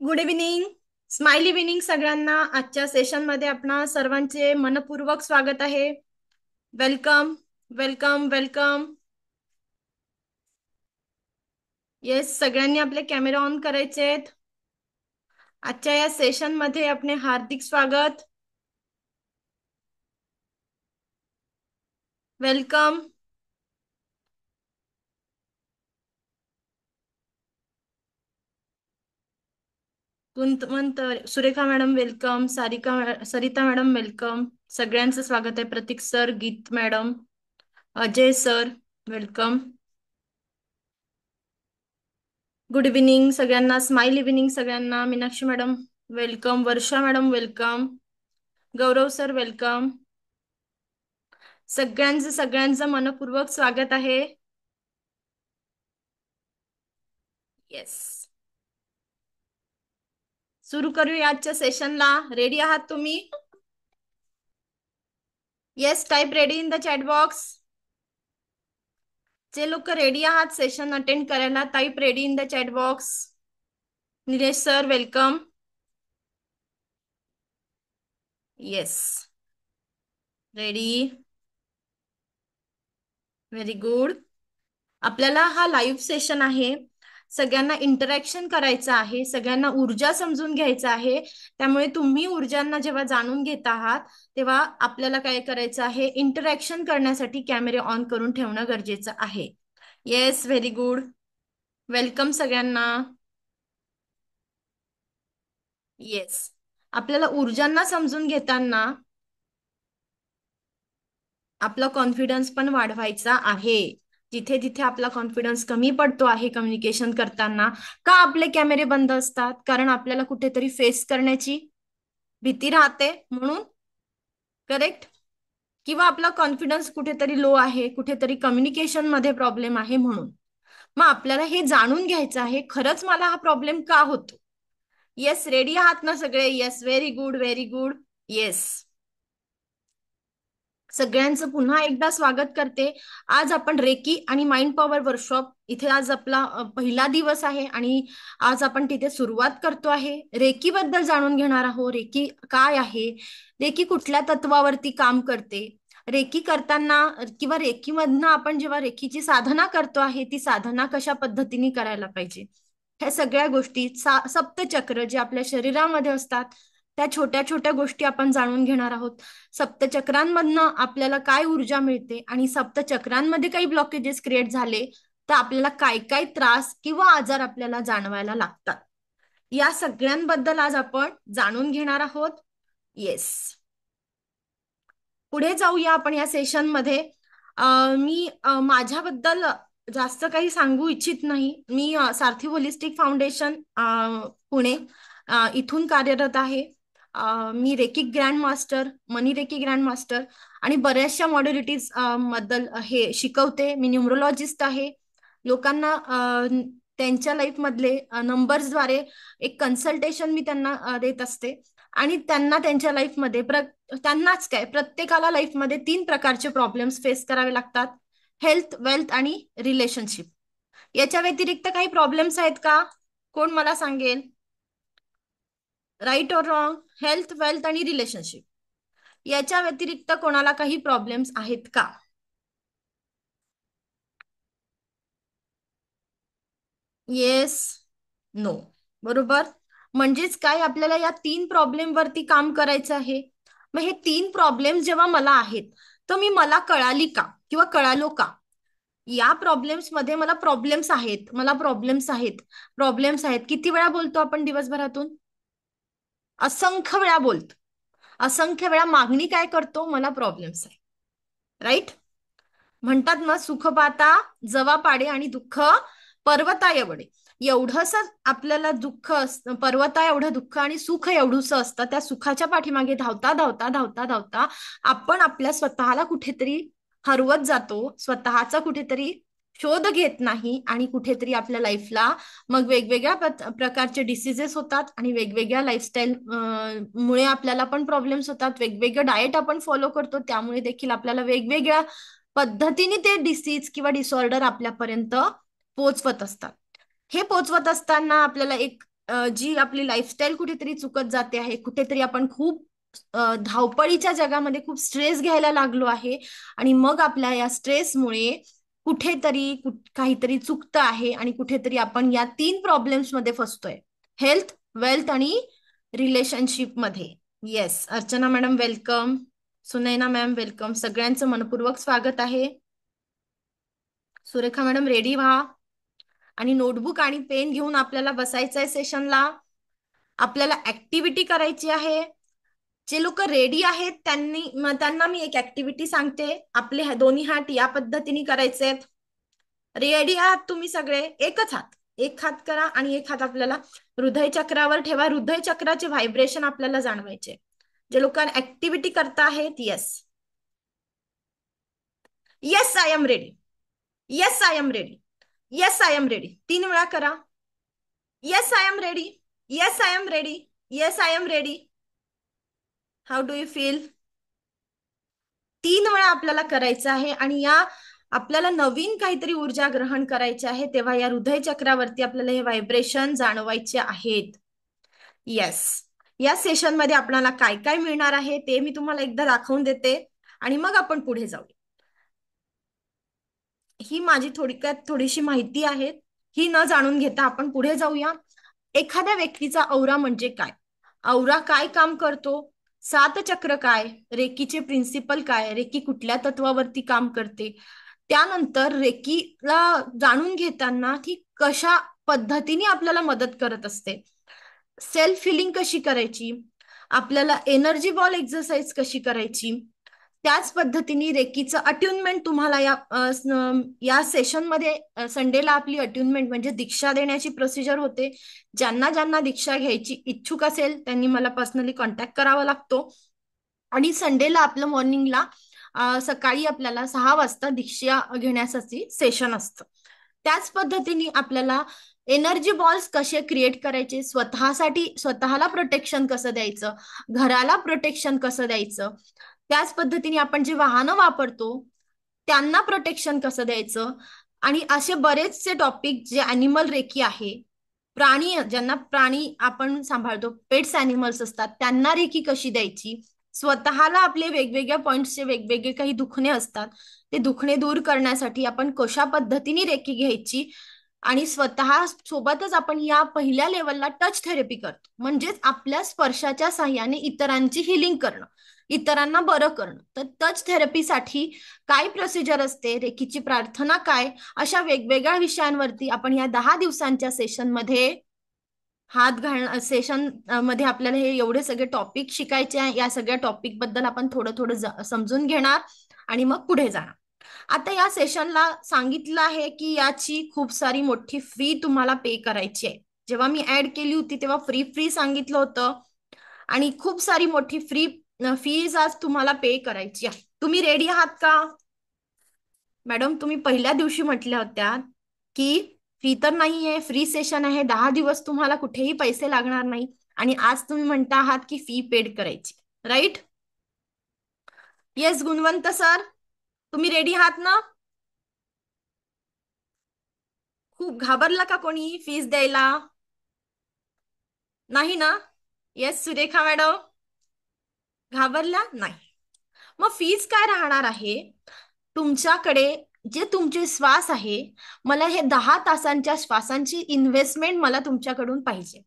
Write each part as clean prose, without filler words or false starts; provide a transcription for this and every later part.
Good evening. Smiley evening सगळ्यांना. आजच्या session मध्ये आपणा सर्वांचे मनपूर्वक स्वागत आहे. Welcome, welcome, welcome. येस, सगळ्यांनी आपले कॅमेरा ऑन करायचे आहेत. आजच्या या सेशन मध्ये आपले हार्दिक स्वागत. वेलकम. कुंतवंत, Surekha madam welcome. Sarita madam welcome. सगळ्यांचं स्वागत आहे. Pratik sir, Geet madam, Ajay sir welcome. Good evening सगळ्यांना. स्माइल इव्हिनिंग सगळ्यांना. Meenakshi madam welcome. Varsha madam welcome. Gaurav sir welcome. सगळ्यांचं मनपूर्वक स्वागत आहे. येस, सुरू करूया आजच्या सेशनला. रेडी आहात तुम्ही? Yes, type ready in the chat box. जे लोक रेडी आहात सेशन अटेंड करायला, type ready in the chat box. Nilesh sir welcome. Yes, ready. Very good. आपल्याला हा लाईव्ह सेशन आहे. सगळ्यांना इंटरॅक्शन करायचं आहे. सगळ्यांना ऊर्जा समजून घ्यायचं आहे. त्यामुळे तुम्ही ऊर्जांना जेव्हा जाणून घेत आहात तेव्हा आपल्याला काय करायचं आहे, इंटरॅक्शन करण्यासाठी कॅमेरे ऑन करून ठेवणं गरजेचं आहे. Yes, very good. वेलकम सगळ्यांना. येस, आपल्याला ऊर्जांना समजून घेताना आपला कॉन्फिडन्स पण वाढवायचा आहे. जिथे जिथे आपला कॉन्फिडन्स कमी पडतो आहे कम्युनिकेशन करताना, का आपले कॅमेरे बंद असतात? कारण आपल्याला कुठेतरी फेस करण्याची भीती राहते म्हणून. करेक्ट? किंवा आपला कॉन्फिडन्स कुठेतरी लो आहे, कुठेतरी कम्युनिकेशन मध्ये प्रॉब्लेम आहे म्हणून. मग आपल्याला हे जाणून घ्यायचं आहे, खरंच मला हा प्रॉब्लेम का होतो. येस, रेडी आहात ना सगळे? Yes, very good, very good. Yes, सगळ्यांचं पुन्हा एकदा स्वागत करते. आज आपण रेकी आणि माइंड पॉवर वर्कशॉप इथे आज आपला पहिला दिवस आहे आणि आज आपण तिथे सुरुवात करतो आहे. रेकी बद्दल जाणून घेणार आहोत. रेकी काय आहे, रेकी कुठल्या तत्वावरती काम करते, रेकी करताना किंवा रेकीमधनं आपण जेव्हा रेकीची साधना करतो आहे ती साधना कशा पद्धतीने करायला पाहिजे, ह्या सगळ्या गोष्टी, सप्तचक्र जे आपल्या शरीरामध्ये असतात त्या छोट्या छोट्या गोष्टी आपण जाणून घेणार आहोत. सप्तचक्रांमधनं आपल्याला काय ऊर्जा मिळते आणि सप्तचक्रांमध्ये काही ब्लॉकेजेस क्रिएट झाले तर आपल्याला काय काय त्रास किंवा आजार आपल्याला जाणवायला लागतात, या सगळ्यांबद्दल आज आपण जाणून घेणार आहोत. येस, पुढे जाऊया आपण या सेशन मध्ये. मी माझ्याबद्दल जास्त काही सांगू इच्छित नाही. मी सारथी होलिस्टिक फाउंडेशन पुणे इथून कार्यरत आहे. मी रेकी ग्रँड मास्टर, मनी रेकी ग्रँड मास्टर आणि बऱ्याचशा मॉड्युलिटीज बद्दल हे शिकवते. मी न्यूमरोलॉजिस्ट आहे. लोकांना त्यांच्या लाईफ मधले नंबर्सद्वारे एक कन्सल्टेशन मी त्यांना देत असते आणि त्यांना त्यांच्या लाईफमध्ये त्यांनाच काय, प्रत्येकाला लाईफमध्ये 3 प्रकारचे प्रॉब्लेम्स फेस करावे लागतात: हेल्थ, वेल्थ आणि रिलेशनशिप. याच्या व्यतिरिक्त काही प्रॉब्लेम्स आहेत का? कोण मला सांगेल? Right or wrong? Health, wealth आणि रिलेशनशिप याच्या व्यतिरिक्त कोणाला काही प्रॉब्लेम्स आहेत का? Yes, no. बरोबर. म्हणजेच काय, आपल्याला या 3 प्रॉब्लेम वरती काम करायचं आहे. मग हे 3 प्रॉब्लेम जेव्हा मला आहेत तर मला कळाली का किंवा कळालो का? या प्रॉब्लेम्स मध्ये मला प्रॉब्लेम्स आहेत, मला प्रॉब्लेम्स आहेत, प्रॉब्लेम्स आहेत. किती वेळा बोलतो आपण दिवसभरातून? असंख्य वेळा बोलतो. असंख्य वेळा मागणी काय करतो? मला प्रॉब्लेम्स आहे. राईट? म्हणतात ना, सुख पाता जवा पाडे आणि दुःख पर्वता एवढे. एवढंस आपल्याला दुःख पर्वता एवढं दुःख आणि सुख एवढूस असतं. त्या सुखाच्या पाठीमागे धावता धावता धावता धावता आपण आपल्या स्वतःला कुठेतरी हरवत जातो, स्वतःचा कुठेतरी शोध घेत नाही आणि कुठेतरी आपल्या लाईफला मग वेगवेगळ्या प्रकारचे डिसिजेस होतात आणि वेगवेगळ्या लाईफस्टाईल मुळे आपल्याला पण प्रॉब्लेम्स होतात. वेगवेगळं डाएट आपण फॉलो करतो त्यामुळे देखील आपल्याला वेगवेगळ्या पद्धतीने ते डिसीज किंवा डिसऑर्डर आपल्यापर्यंत पोचवत असतात. हे पोचवत असताना आपल्याला एक जी आपली लाईफस्टाईल कुठेतरी चुकत जाते आहे, कुठेतरी आपण खूप धावपळीच्या जगामध्ये खूप स्ट्रेस घ्यायला लागलो आहे आणि मग आपल्या या स्ट्रेसमुळे कुठेतरी काहीतरी चुकतं आहे आणि कुठेतरी आपण या तीन प्रॉब्लेम्स मध्ये फसतोय. हेल्थ, वेल्थ आणि रिलेशनशिप मध्ये. Yes, Archana madam welcome, Sunaina ma'am welcome, सगळ्यांचं मनपूर्वक स्वागत आहे. सुरेखा मॅडम रेडी व्हा आणि नोटबुक आणि पेन घेऊन आपल्याला बसायचं आहे सेशनला. आपल्याला ऍक्टिव्हिटी करायची आहे. जे लोक रेडी आहेत त्यांना मी एक ऍक्टिव्हिटी सांगते. आपले दोन्ही हात या पद्धतीने करायचे आहेत. रेडी आहात तुम्ही सगळे? एकच हात, एक हात करा आणि एक हात आपल्याला हृदय चक्रावर ठेवा. हृदय चक्राचे व्हायब्रेशन आपल्याला जाणवायचे. जे लोक ऍक्टिव्हिटी करता आहेत, yes yes I am ready, yes I am ready, yes I am ready. 3 वेळा करा. Yes I am ready, yes I am ready, yes I am ready. How do you feel? 3 वेळा आपल्याला करायचं आहे आणि या आपल्याला नवीन काहीतरी ऊर्जा ग्रहण करायची आहे, तेव्हा या हृदय चक्रावरती आपल्याला हे व्हायब्रेशन जाणवायचे आहेत. येस. या सेशन मध्ये आपल्याला काय काय मिळणार आहे ते मी तुम्हाला एकदा दाखवून देते आणि मग आपण पुढे जाऊ. ही माझी थोडीशी माहिती आहे. ही न जाणून घेता आपण पुढे जाऊया. एखाद्या व्यक्तीचा औरा म्हणजे काय? औरा काय काम करतो? 7 चक्र काय? रेकीचे प्रिन्सिपल काय? रेकी कुठल्या तत्वावरती काम करते? त्यानंतर रेकीला जाणून घेताना ती कशा पद्धतीने आपल्याला मदत करत असते, सेल्फ फिलिंग कशी करायची, आपल्याला एनर्जी बॉल एक्सरसाइज कशी करायची, त्याच पद्धतीने रेकीचं अट्युनमेंट तुम्हाला या सेशनमध्ये संडेला आपली अट्युनमेंट म्हणजे दीक्षा देण्याची प्रोसिजर होते. ज्यांना ज्यांना दीक्षा घ्यायची इच्छुक असेल त्यांनी मला पर्सनली कॉन्टॅक्ट करावा लागतो आणि संडेला आपलं मॉर्निंगला सकाळी आपल्याला 6 वाजता दीक्षा घेण्यासाठी सेशन असतं. त्याच पद्धतीने आपल्याला एनर्जी बॉल्स कसे क्रिएट करायचे, स्वतःसाठी स्वतःला प्रोटेक्शन कसं द्यायचं, घराला प्रोटेक्शन कसं द्यायचं, त्याच पद्धतीने आपण जे वाहनं वापरतो त्यांना प्रोटेक्शन कसं द्यायचं आणि असे बरेचसे टॉपिक जे अॅनिमल रेकी आहे, ज्यांना प्राणी आपण सांभाळतो, पेट्स अॅनिमल्स असतात, त्यांना रेकी कशी द्यायची, स्वतःला आपले वेगवेगळ्या पॉइंट्सचे वेगवेगळे काही दुखणे असतात, ते दुखणे दूर करण्यासाठी आपण कशा पद्धतीने रेकी घ्यायची आणि स्वतः सोबतच आपण या पहिल्या लेवलला टच थेरपी करतो, म्हणजेच आपल्या स्पर्शाच्या साह्याने इतरांची हिलिंग करणं, इतरांना बरं करणं. तर टच थेरपीसाठी काय प्रोसिजर असते, रेकीची प्रार्थना काय, अशा वेगवेगळ्या विषयांवरती आपण या 10 दिवसांच्या सेशनमध्ये सेशन मध्ये आपल्याला हे एवढे सगळे टॉपिक शिकायचे आहे. या सगळ्या टॉपिक बद्दल आपण थोडं थोडं समजून घेणार आणि मग पुढे जाणार. आता या सेशनला सांगितलं आहे की याची खूप सारी मोठी फी तुम्हाला पे करायची आहे. जेव्हा मी ऍड केली होती तेव्हा फ्री फ्री सांगितलं होतं आणि खूप सारी मोठी फीज आज तुम्हाला पे करायची आहे. तुम्ही रेडी आहात का? मॅडम तुम्ही पहिल्या दिवशी म्हटल्या होत्या की फी तर नाही आहे, फ्री सेशन आहे, 10 दिवस तुम्हाला कुठेही पैसे लागणार नाही आणि आज तुम्ही म्हणता आहात की फी पेड करायची, राईट? येस गुणवंत सर, तुम्ही रेडी आहात ना? खूप घाबरला का कोणी फीस द्यायला? नाही ना? येस सुरेखा मॅडम, घाबरल्या नाही? मग फीज काय राहणार आहे? तुमच्याकडे जे तुमचे श्वास आहे, मला हे 10 तासांच्या श्वासांची इन्व्हेस्टमेंट मला तुमच्याकडून पाहिजे.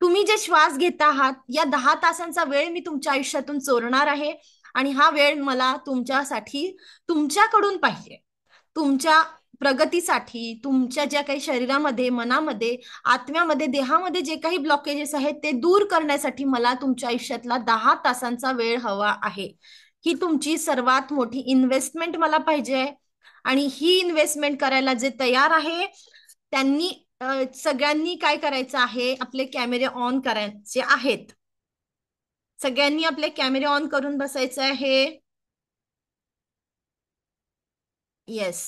तुम्ही जे श्वास घेता आहात या 10 तासांचा वेळ मी तुमच्या आयुष्यातून चोरणार आहे आणि हा वेळ मला तुमच्यासाठी तुमच्याकडून पाहिजे. तुमच्या प्रगतीसाठी, तुमच्या ज्या काही शरीरामध्ये, मनामध्ये, आत्म्यामध्ये, देहामध्ये जे काही ब्लॉकेजेस आहेत ते दूर करण्यासाठी मला तुमच्या आयुष्यातला 10 तासांचा वेळ हवा आहे. ही तुमची सर्वात मोठी इन्व्हेस्टमेंट मला पाहिजे आणि ही इन्व्हेस्टमेंट करायला जे तयार आहे त्यांनी सगळ्यांनी काय करायचं आहे, आपले कॅमेरे ऑन करायचे आहेत. सगळ्यांनी आपले कॅमेरे ऑन करून बसायचे आहे. येस,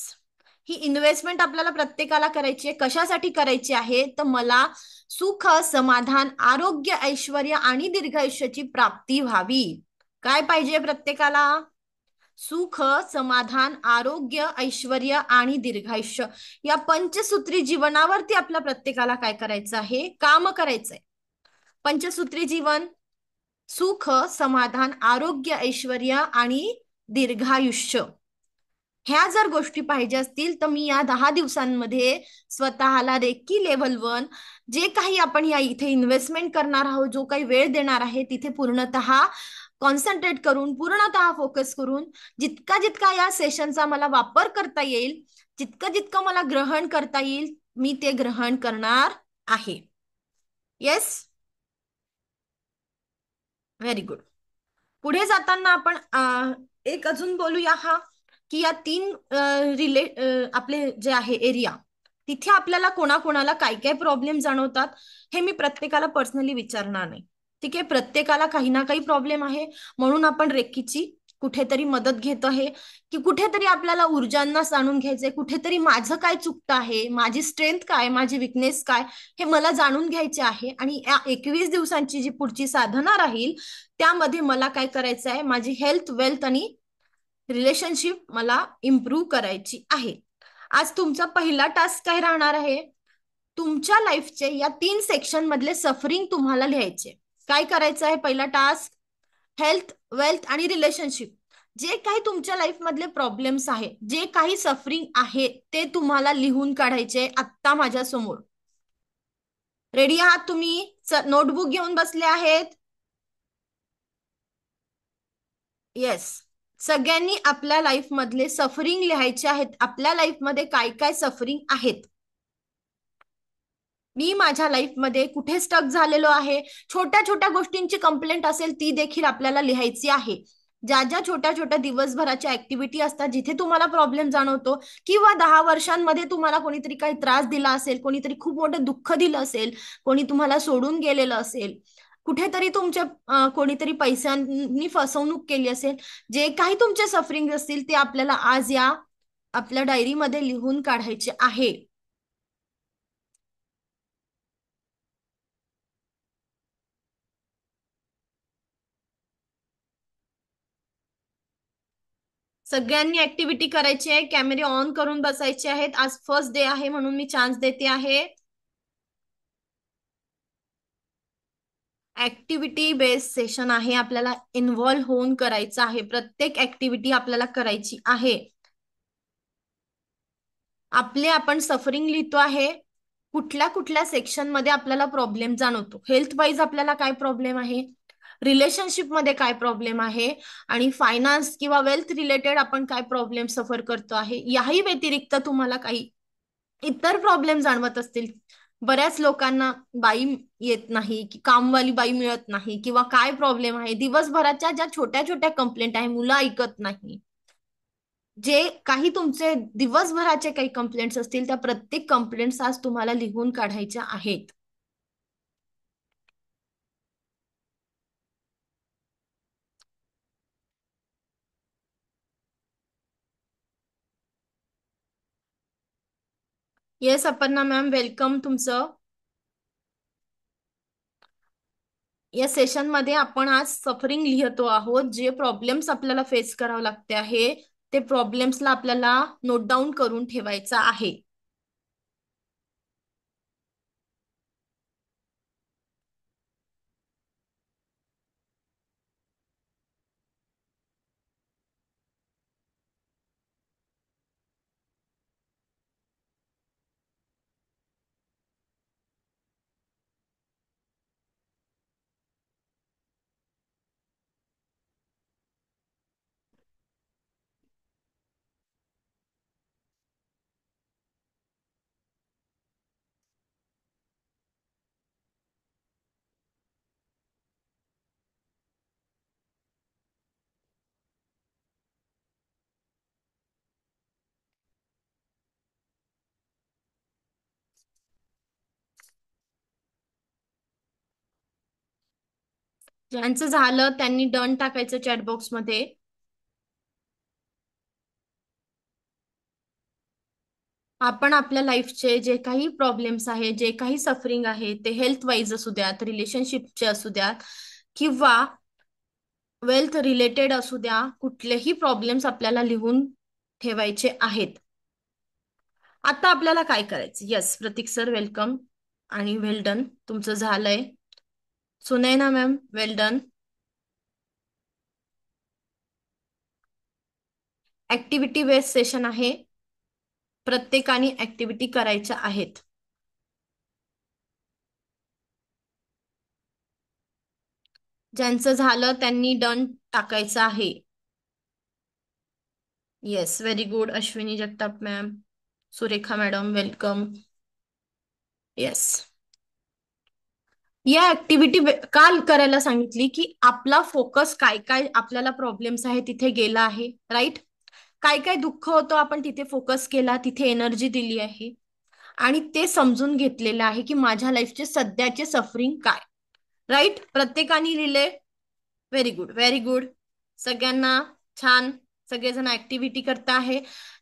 ही इन्व्हेस्टमेंट आपल्याला प्रत्येकाला करायची आहे. कशासाठी करायची आहे? तर मला सुख, समाधान, आरोग्य, ऐश्वर्य आणि दीर्घायुष्याची प्राप्ती व्हावी. काय पाहिजे प्रत्येकाला? सुख, समाधान, आरोग्य, ऐश्वर्य आणि दीर्घायुष्य. या पंचसूत्री जीवनावरती आपल्या प्रत्येकाला काय करायचं आहे? काम करायचंय. पंचसूत्री जीवन: सुख, समाधान, आरोग्य, ऐश्वर्य आणि दीर्घायुष्य. ह्या जर गोष्टी पाहिजे असतील तर मी या 10 दिवसांमध्ये स्वतःला रेकी लेवल 1, जे काही आपण या इथे इन्व्हेस्टमेंट करणार आहोत, जो काही वेळ देणार आहे, तिथे पूर्णतः कॉन्सन्ट्रेट करून, पूर्णतः फोकस करून, जितका जितका या सेशनचा मला वापर करता येईल, जितकं जितकं मला ग्रहण करता येईल, मी ते ग्रहण करणार आहे. येस. Very good. पुढे जाताना आपण एक अजून बोलूया हा, की या तीन आपले जे आहे एरिया, तिथे आपल्याला कोणाकोणाला काय काय प्रॉब्लेम जाणवतात, हे मी प्रत्येकाला पर्सनली विचारणार नाही. ठीक आहे, प्रत्येकाला काही ना काही प्रॉब्लेम आहे. म्हणून आपण रेकीची कुठेतरी मदत घेतो आहे, की कुठेतरी आपल्याला ऊर्जांना जाणून घ्यायचंय, कुठेतरी माझं काय चुकतं आहे, माझी स्ट्रेंथ काय, माझी विकनेस काय, हे मला जाणून घ्यायचे आहे. आणि या 21 दिवसांची जी पुढची साधना राहील, त्यामध्ये मला काय करायचं आहे, माझी हेल्थ, वेल्थ आणि रिलेशनशिप मला इम्प्रूव्ह करायची आहे. आज तुमचा पहिला टास्क काय राहणार आहे? तुमच्या लाईफचे या 3 सेक्शन मधले सफरिंग तुम्हाला लिहायचे. काय करायचं आहे? पहिला टास्क: हेल्थ, वेल्थ आणि रिलेशनशिप. जे काही तुमच्या लाईफ मधले प्रॉब्लेम्स आहे, जे काही सफरिंग आहे, ते तुम्हाला लिहून काढायचे आत्ता माझ्या समोर. रेडी आहात तुम्ही? नोटबुक घेऊन बसले आहेत? येस. सगळ्यांनी आपल्या लाईफ मधले सफरिंग लिहायचे आहेत. आपल्या लाईफ मध्ये काय काय सफरिंग आहेत. मी माझ्या लाईफमध्ये कुठे स्टक झालेलो आहे, छोट्या छोट्या गोष्टींची कंप्लेंट असेल ती देखील आपल्याला लिहायची आहे. ज्या ज्या छोट्या छोट्या दिवसभराच्या ऍक्टिव्हिटी असतात, जिथे तुम्हाला प्रॉब्लेम जाणवतो, किंवा 10 वर्षांमध्ये तुम्हाला कोणीतरी काही त्रास दिला असेल, कोणीतरी खूप मोठं दुःख दिलं असेल, कोणी तुम्हाला सोडून गेलेलं असेल, कुठेतरी तुमच्या कोणीतरी पैशांनी फसवणूक केली असेल, जे काही तुमचे सफरिंग असतील, ते आपल्याला आज या आपल्या डायरीमध्ये लिहून काढायचे आहे. सगळ्यांनी ऍक्टिव्हिटी करायची आहे. कॅमेरे ऑन करून बसायचे आहेत. आज फर्स्ट डे आहे म्हणून मी चान्स देते आहे. ऍक्टिव्हिटी बेस्ड सेशन आहे. आपल्याला इन्व्हॉल्व होऊन करायचं आहे. प्रत्येक ऍक्टिव्हिटी आपल्याला करायची आहे. आपण सफरिंग लिहितो आहे. कुठल्या कुठल्या सेक्शन मध्ये आपल्याला प्रॉब्लेम जाणवतो, हेल्थ वाईज आपल्याला काय प्रॉब्लेम आहे, रिलेशनशिप मध्ये काय प्रॉब्लेम आहे, आणि फायनान्स किंवा वेल्थ रिलेटेड आपण काय प्रॉब्लेम सफर करतो आहे. याही व्यतिरिक्त तुम्हाला काही इतर प्रॉब्लेम जाणवत असतील. बऱ्याच लोकांना बाई येत नाही, की कामवाली बाई मिळत नाही, किंवा काय प्रॉब्लेम आहे, दिवसभराच्या ज्या छोट्या छोट्या कंप्लेंट आहे, मुलं ऐकत नाही, जे काही तुमचे दिवसभराचे काही कंप्लेंट्स असतील, त्या प्रत्येक कंप्लेंट्स आज तुम्हाला लिहून काढायच्या आहेत. येस अपर्णा मॅम, वेलकम तुमचं. या सेशन मध्ये आपण आज सफरिंग लिहितो आहोत. जे प्रॉब्लेम्स आपल्याला फेस करावं लागते आहे, ते प्रॉब्लेम्सला आपल्याला नोट डाऊन करून ठेवायचं आहे. ज्यांचं झालं त्यांनी डन टाकायचं चॅट बॉक्स मध्ये. आपण आपल्या लाईफचे जे काही प्रॉब्लेम्स आहे, जे काही सफरिंग आहे, ते हेल्थ वाईज असू द्यात, रिलेशनशिपचे असू द्यात, किंवा वेल्थ रिलेटेड असू द्या, कुठलेही प्रॉब्लेम्स आपल्याला लिहून ठेवायचे आहेत. आता आपल्याला काय करायचं? येस, प्रतीक सर वेलकम आणि वेल डन, तुमचं झालंय. सुनैना मॅम वेल डन. ऍक्टिव्हिटी बेस्ड सेशन आहे, प्रत्येकाने ऍक्टिव्हिटी करायच्या आहेत. ज्यांचं झालं त्यांनी डन टाकायचं आहे. Yes, very good. Ashwini Jagtap ma'am, Surekha madam welcome. Yes. या ऍक्टिव्हिटी काल करायला सांगितली की आपला फोकस काय काय आपल्याला प्रॉब्लेम्स आहे तिथे गेला आहे, राईट. काय काय दुःख होतं आपण तिथे फोकस केला, तिथे एनर्जी दिली आहे आणि ते समजून घेतलेलं आहे की माझ्या लाईफचे सध्याचे सफरिंग काय, राईट. प्रत्येकाने लिहिले. Very good, very good. सगळ्यांना छान. सगळेजण ऍक्टिव्हिटी करता आहे.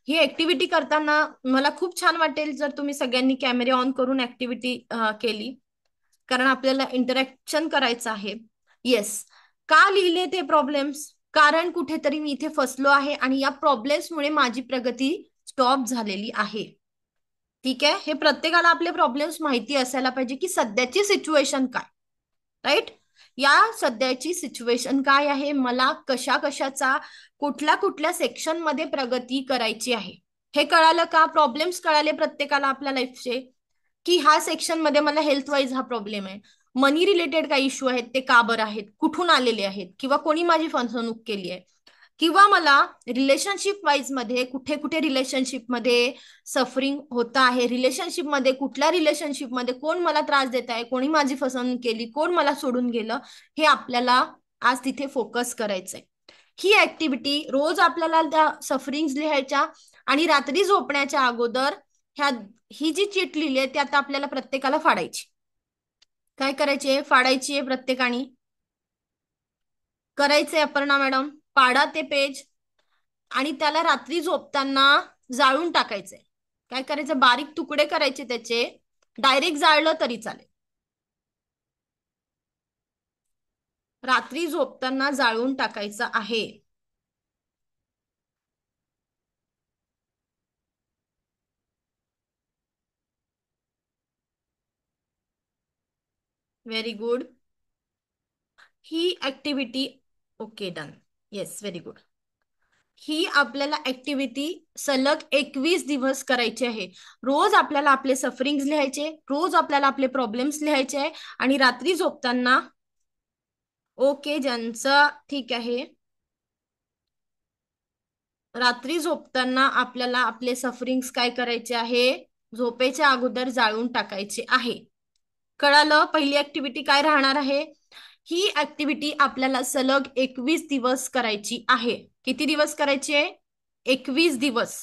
ही ऍक्टिव्हिटी करताना मला खूप छान वाटेल जर तुम्ही सगळ्यांनी कॅमेरे ऑन करून ऍक्टिव्हिटी केली, कारण आपल्याला इंटरॅक्शन करायचं आहे. येस. का लिहिले ते प्रॉब्लेम्स? कारण कुठेतरी मी इथे फसलो आहे आणि या प्रॉब्लेम्समुळे माझी प्रगती स्टॉप झालेली आहे. ठीक आहे. हे प्रत्येकाला आपले प्रॉब्लेम्स माहिती असायला पाहिजे की सध्याची सिच्युएशन काय, राईट. या सध्याची सिच्युएशन काय आहे, मला कशा कशाचा कुठल्या कुठल्या सेक्शन मध्ये प्रगती करायची आहे, हे कळालं का? प्रॉब्लेम्स कळाले प्रत्येकाला आपल्या लाईफचे की ह्या सेक्शन मध्ये मला हेल्थ वाईज हा प्रॉब्लेम आहे, मनी रिलेटेड काही इश्यू आहेत, ते का बरं आहेत, कुठून आलेले आहेत, किंवा कोणी माझी फसवणूक केली आहे, किंवा मला रिलेशनशिप वाईज मध्ये कुठे कुठे रिलेशनशिप मध्ये सफरिंग होत आहे, रिलेशनशिप मध्ये कुठल्या रिलेशनशिप मध्ये कोण मला त्रास देत आहे, कोणी माझी फसवणूक केली, कोण मला सोडून गेलं, हे आपल्याला आज तिथे फोकस करायचंय. ही ऍक्टिव्हिटी रोज आपल्याला त्या सफरिंग लिहायच्या आणि रात्री झोपण्याच्या अगोदर ह्या ही जी चिट लिहिली आहे ती आता आपल्याला प्रत्येकाला फाडायची. काय करायचे? फाडायची आहे प्रत्येकाने. करायचंय अपर्णा मॅडम, पाडा ते पेज आणि त्याला रात्री झोपताना जाळून टाकायचंय. काय करायचं? बारीक तुकडे करायचे त्याचे, डायरेक्ट जाळलं तरी चालेल. रात्री झोपताना जाळून टाकायचं आहे. Very good. ही activity, okay done. Yes, very good. ही आपल्याला ऍक्टिव्हिटी सलग 21 दिवस करायची आहे. रोज आपल्याला आपले सफरिंग्स लिहायचे, रोज आपल्याला आपले प्रॉब्लेम्स लिहायचे आहे आणि रात्री झोपताना, ओके ज्यांचं ठीक आहे, रात्री झोपताना आपल्याला आपले सफरिंग्स काय करायचे आहे, झोपेच्या अगोदर जाळून टाकायचे आहे. कळालं? पहिली ऍक्टिव्हिटी काय राहणार आहे? ही ऍक्टिव्हिटी आपल्याला सलग 21 दिवस करायची आहे. किती दिवस करायची आहे? 21 दिवस.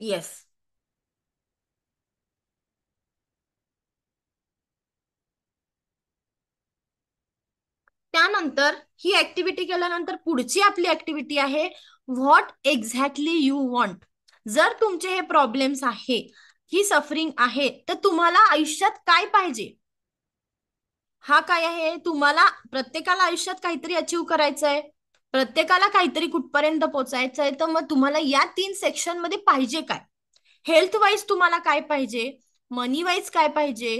येस. त्यानंतर ही ऍक्टिव्हिटी केल्यानंतर पुढची आपली ऍक्टिव्हिटी आहे व्हॉट एक्झॅक्टली यू वॉन्ट. जर तुमचे हे प्रॉब्लेम्स आहे, ही सफरिंग आहे, तर तुम्हाला आयुष्यात काय पाहिजे? हा काय आहे? तुम्हाला प्रत्येकाला आयुष्यात काहीतरी अचीव करायचं आहे, प्रत्येकाला काहीतरी कुठपर्यंत पोहोचायचं आहे, तर मग तुम्हाला या 3 सेक्शन मध्ये पाहिजे काय? हेल्थ वाईज तुम्हाला काय पाहिजे, मनी वाईज काय पाहिजे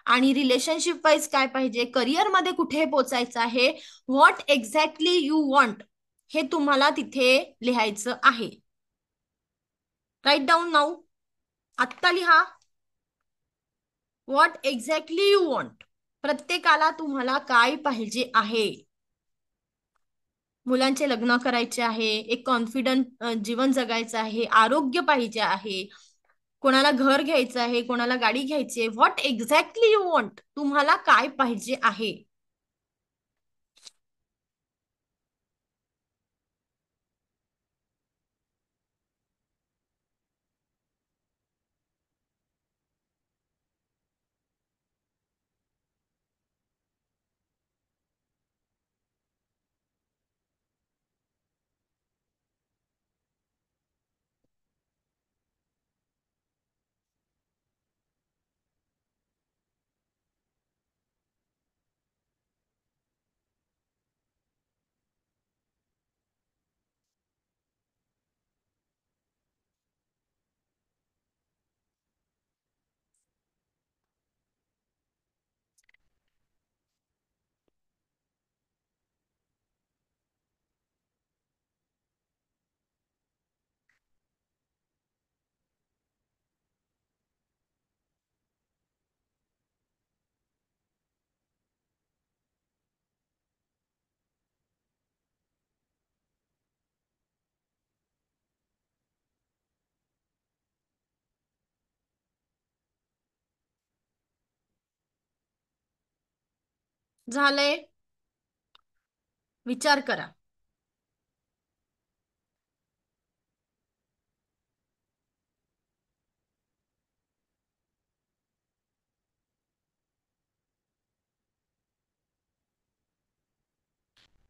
आणि रिलेशनशिप वाईज काय पाहिजे, करिअरमध्ये कुठे पोचायचं आहे, व्हॉट एक्झॅक्टली यू वॉन्ट, हे तुम्हाला तिथे लिहायचं आहे. Write down now. आत्ता लिहा. What exactly you want. प्रत्येकाला तुम्हाला काय पाहिजे आहे? मुलांचे लग्न करायचे आहे, एक कॉन्फिडंट जीवन जगायचं आहे, आरोग्य पाहिजे आहे, कोणाला घर घ्यायचं आहे, कोणाला गाडी घ्यायची आहे. व्हॉट एक्झॅक्टली यू वॉन्ट, तुम्हाला काय पाहिजे आहे? झालंय? विचार करा.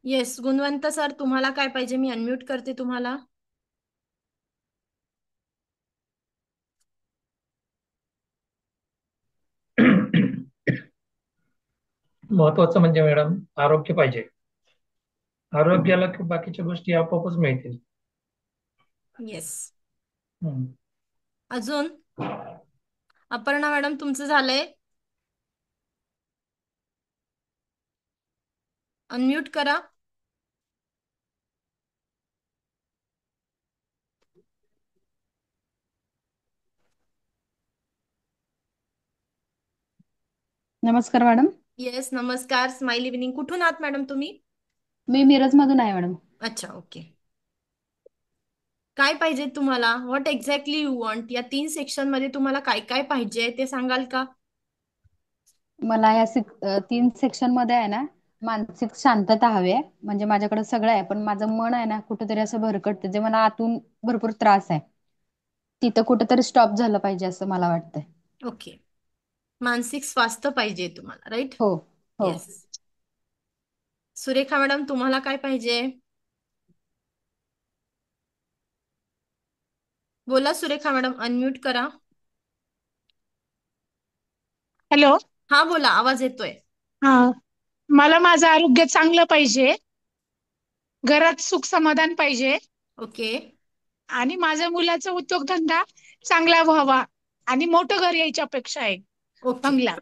येस, गुणवंत सर, तुम्हाला काय पाहिजे? मी अनम्यूट करते तुम्हाला. महत्वाचं म्हणजे मॅडम आरोग्य पाहिजे. आरोग्याला बाकीच्या गोष्टी आपोआपच मिळतील. येस. हम्म. अजून? अपर्णा मॅडम, तुमचं झालंय? अनम्यूट करा. नमस्कार मॅडम. येस, नमस्कार. Smile evening. कुठून आहात मॅडम तुम्ही? मी मिरज मधून आहे मॅडम. अच्छा, ओके. काय पाहिजे तुम्हाला? What exactly you want? या 3 मध्ये तुम्हाला काय काय पाहिजे ते सांगाल का? मला या 3 सेक्शन मध्ये आहे ना, मानसिक शांतता हवी आहे. म्हणजे माझ्याकडे सगळं आहे, पण माझं मन आहे ना कुठेतरी असं भरकटतं, जे मला आतून भरपूर त्रास आहे. तिथं कुठेतरी स्टॉप झालं पाहिजे असं मला वाटतंय. ओके. मानसिक स्वास्थ्य पाहिजे तुम्हाला, राईट? हो. हो. येस. सुरेखा मॅडम, तुम्हाला काय पाहिजे? बोला सुरेखा मॅडम, अनम्यूट करा. हॅलो. हा, बोला, आवाज येतोय. हा, मला माझं आरोग्य चांगलं पाहिजे, घरात सुख समाधान पाहिजे, ओके. आणि माझ्या मुलाचा उद्योगधंदा चांगला व्हावा, आणि मोठं घर यायची अपेक्षा आहे. ओके. बंगला.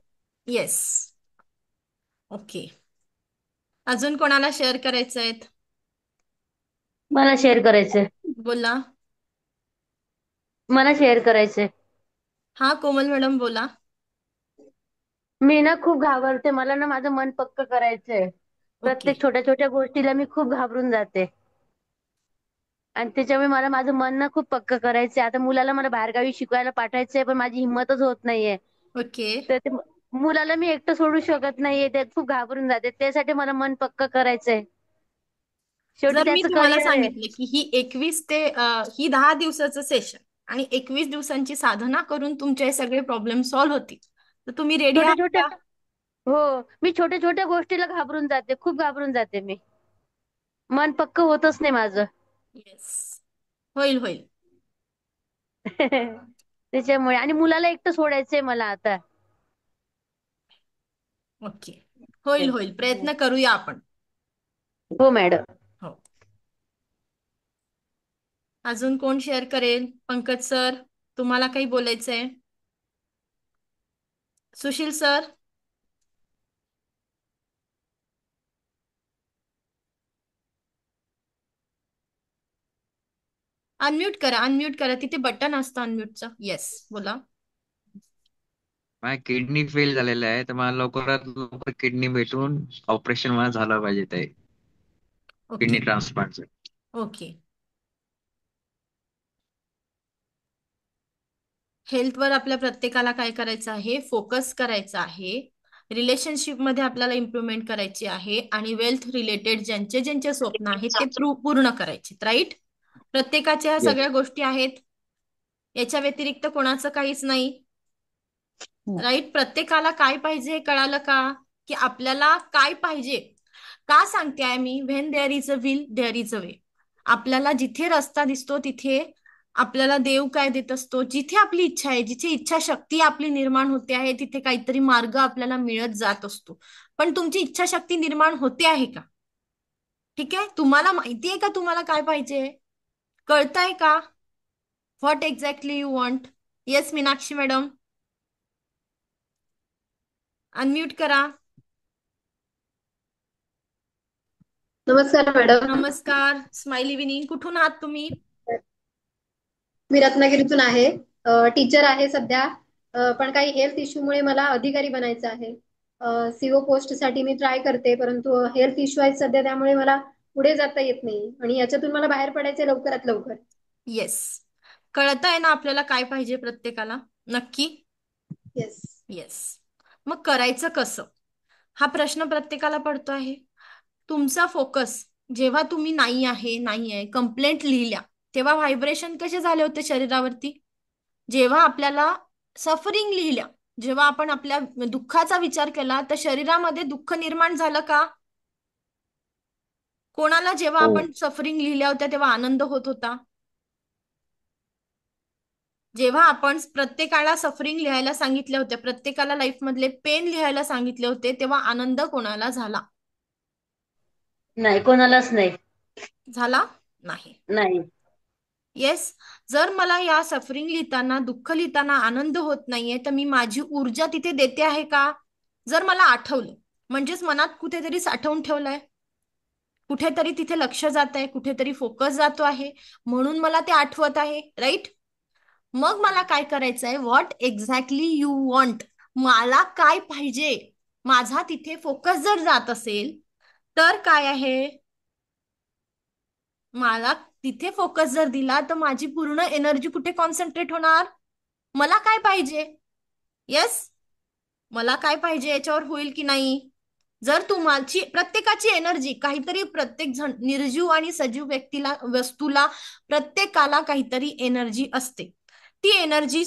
येस. ओके. अजून कोणाला शेअर करायचं आहेत? मला शेअर करायचंय. बोला. मला शेअर करायचंय. हा, कोमल मॅडम, बोला. मी ना खूप घाबरते. मला ना माझं मन पक्क करायचंय. ओके. प्रत्येक छोट्या छोट्या गोष्टीला मी खूप घाबरून जाते, आणि त्याच्यामुळे मला माझं मन ना खूप पक्क करायचंय. आता मुलाला मला बाहेरगावी शिकवायला पाठवायचंय, पण माझी हिंमतच होत नाहीये. ओके. तर ते मुलाला मी एकटं सोडू शकत नाहीये, ते खूप घाबरून जाते. त्यासाठी मला मन पक्क करायचंय. शेवटी जर मी त्याचं तुम्हाला करिअर आहे. सांगितले की ही 10 दिवसाचं सेशन आणि 21 दिवसांची साधना करून तुमचे हे सगळे प्रॉब्लेम सॉल्व्ह होतील, तर तुम्ही रेडी छोट्या आहात छोट्या का? हो, मी छोट्या छोट्या गोष्टीला घाबरून जाते, खूप घाबरून जाते मी. मन पक्क होतच नाही माझं. येस. होईल, होईल. त्याच्यामुळे, आणि मुलाला एकटं सोडायचंय मला आता. ओके. होईल, होईल. प्रयत्न करूया आपण. हो मॅडम. हो. अजून कोण शेअर करेल? पंकज सर, तुम्हाला काही बोलायचंय? सुशील सर? अनम्यूट करा, अनम्यूट करा. तिथे बटन असतं अनम्यूटचं. येस, बोला. माझ्या किडनी फेल झालेलं आहे, तर मला लवकरात लवकर किडनी भेटून ऑपरेशन मला झालं पाहिजे ते ओके. किडनी ट्रान्सप्लांटचं. ओके. हेल्थवर आपल्या प्रत्येकाला काय करायचं आहे? फोकस करायचा आहे. रिलेशनशिपमध्ये आपल्याला इम्प्रुव्हमेंट करायची आहे, आणि वेल्थ रिलेटेड ज्यांचे ज्यांचे स्वप्न आहेत ते पूर्ण करायचे, राईट? प्रत्येकाच्या ह्या येस. सगळ्या गोष्टी आहेत. याच्या व्यतिरिक्त कोणाचं काहीच नाही, नाही. राईट? प्रत्येकाला काय पाहिजे हे कळालं का? की आपल्याला काय पाहिजे? का सांगते आहे मी? When there is a will there is a way. आपल्याला जिथे रस्ता दिसतो तिथे आपल्याला देव काय देत असतो? जिथे आपली इच्छा आहे, जिथे इच्छाशक्ती आपली निर्माण होते आहे, तिथे काहीतरी मार्ग आपल्याला मिळत जात असतो. पण तुमची इच्छाशक्ती निर्माण होते आहे का? ठीक आहे, तुम्हाला माहिती आहे का तुम्हाला काय पाहिजे? कळतंय का? What exactly you want? Yes, Meenakshi madam, unmute करा. नमस्कार मॅडम. नमस्कार. Smile evening. कुठून आहात तुम्ही? मी रत्नागिरीतून आहे. टीचर आहे सध्या. पण काही हेल्थ इश्यूमुळे मला अधिकारी बनायचं आहे. सीओ पोस्ट साठी मी ट्राय करते, परंतु हेल्थ इश्यू आहेत सध्या, त्यामुळे मला पुढे जाता येत नाही, आणि याच्यातून मला बाहेर पडायचं लवकरात लवकर. येस. कळत आहे ना आपल्याला काय पाहिजे प्रत्येकाला? नक्की. येस. येस. मग करायचं कसं? हा प्रश्न प्रत्येकाला पडतो आहे. तुमचा फोकस जेव्हा तुम्ही नाही आहे नाही आहे कंप्लेंट लिहिल्या तेव्हा व्हायब्रेशन कसे झाले होते शरीरावरती? जेव्हा आपल्याला सफरिंग लिहिल्या, जेव्हा आपण आपल्या दुःखाचा विचार केला तर शरीरामध्ये दुःख निर्माण झालं का? कोणाला जेव्हा हो. आपण सफरिंग लिहिल्या होत्या तेव्हा आनंद होत होता? जेव्हा आपण प्रत्येकाला सफरिंग लिहायला सांगितले होते, प्रत्येकाला लाईफ मधले पेन लिहायला सांगितले होते, तेव्हा आनंद कोणाला झाला? नाही, कोणालाच नाही. झाला नाही. नाही. येस. जर मला या सफरिंग लिहिताना दुःख लिहिताना आनंद होत नाहीये तर मी माझी ऊर्जा तिथे देते आहे का? जर मला आठवलं म्हणजेच मनात कुठेतरी साठवून ठेवलंय, कुठेतरी तिथे लक्ष जात आहे, कुठेतरी फोकस जातो आहे, म्हणून मला ते आठवत आहे. राईट. मग मला काय करायचं आहे? व्हॉट एक्झॅक्टली यू वॉन्ट, मला काय पाहिजे? माझा तिथे फोकस जर जात असेल तर काय आहे? मला तिथे फोकस जर दिला तर माझी पूर्ण एनर्जी कुठे कॉन्सन्ट्रेट होणार? मला काय पाहिजे? येस, मला काय पाहिजे याच्यावर होईल की नाही? जर तुम्हाची प्रत्येकाची एनर्जी काहीतरी, प्रत्येक जण निर्जीव आणि सजीव व्यक्तीला वस्तूला प्रत्येकाला काहीतरी एनर्जी असते. ती एनर्जी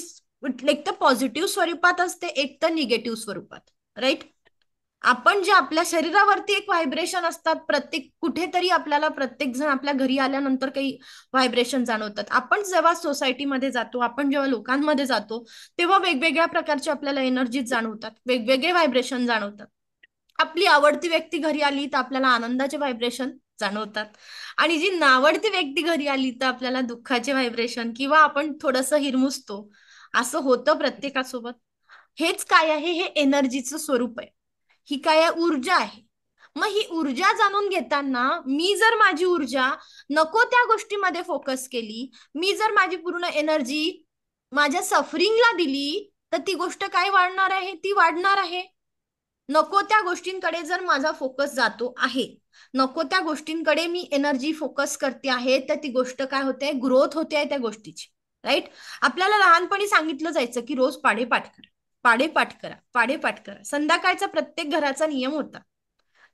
एक तर पॉझिटिव्ह स्वरूपात असते, एक तर निगेटिव्ह स्वरूपात. राईट. आपण जे आपल्या शरीरावरती एक व्हायब्रेशन असतात, प्रत्येक कुठेतरी आपल्याला प्रत्येक जण आपल्या घरी आल्यानंतर काही व्हायब्रेशन जाणवतात. आपण जेव्हा सोसायटीमध्ये जातो, आपण जेव्हा लोकांमध्ये जातो तेव्हा वेगवेगळ्या प्रकारचे आपल्याला एनर्जी जाणवतात, वेगवेगळे व्हायब्रेशन जाणवतात. आपली आवडती व्यक्ती घरी आली तर आपल्याला आनंदाचे व्हायब्रेशन जाणवतात, आणि जी नावडती व्यक्ती घरी आली तर आपल्याला दुःखाचे व्हायब्रेशन, किंवा आपण थोडंसं हिरमुसतो. असं होतं प्रत्येकासोबत. हेच काय आहे? हे एनर्जीचं स्वरूप आहे. ही काय ऊर्जा आहे. मग ही ऊर्जा जाणून घेताना मी जर माझी ऊर्जा नको त्या गोष्टीमध्ये फोकस केली, मी जर माझी पूर्ण एनर्जी माझ्या सफरिंगला दिली तर ती गोष्ट काय वाढणार आहे? ती वाढणार आहे. नको त्या गोष्टींकडे जर माझा फोकस जातो आहे, नको त्या गोष्टींकडे मी एनर्जी फोकस करते आहे, तर ती गोष्ट काय होते? ग्रोथ होते आहे त्या गोष्टीची. राईट. आपल्याला लहानपणी सांगितलं जायचं की रोज पाढेपाठ करा, पाढेपाठ करा, पाढेपाठ करा. संध्याकाळचा प्रत्येक घराचा नियम होता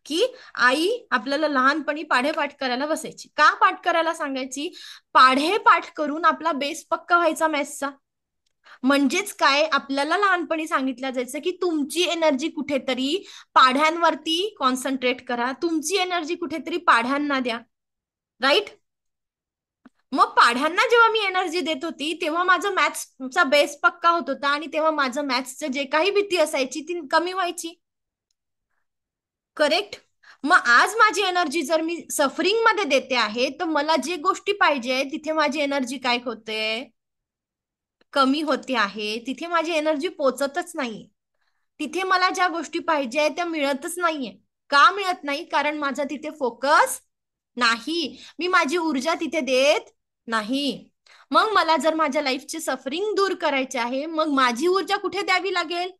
की आई आपल्याला लहानपणी पाढेपाठ करायला बसायची. का पाठ करायला सांगायची? पाढेपाठ करून आपला बेस पक्का व्हायचा मॅथ्सचा. म्हणजेच काय, आपल्याला लहानपणी सांगितलं जायचं की तुमची एनर्जी कुठेतरी पाढ्यांवरती कॉन्सन्ट्रेट करा, तुमची एनर्जी कुठेतरी पाढ्यांना द्या. राईट. मग पाढ्यांना जेव्हा मी एनर्जी देत होती तेव्हा माझं मॅथ्सचा बेस पक्का होत होता, आणि तेव्हा माझं मॅथ्सचं जे काही भीती असायची ती कमी व्हायची. करेक्ट. मग आज माझी एनर्जी जर मी सफरिंग मध्ये देते आहे तर मला जे गोष्टी पाहिजे तिथे माझी एनर्जी काय होते? कमी होते आहे. तिथे माझी एनर्जी पोचतच नाही. तिथे मला ज्या गोष्टी पाहिजे त्या मिळतच नाहीये. का मिळत नाही? कारण माझा तिथे फोकस नाही, मी माझी ऊर्जा तिथे देत नाही. मग मला जर माझ्या लाईफची सफरिंग दूर करायची आहे, मग माझी ऊर्जा कुठे द्यावी लागेल?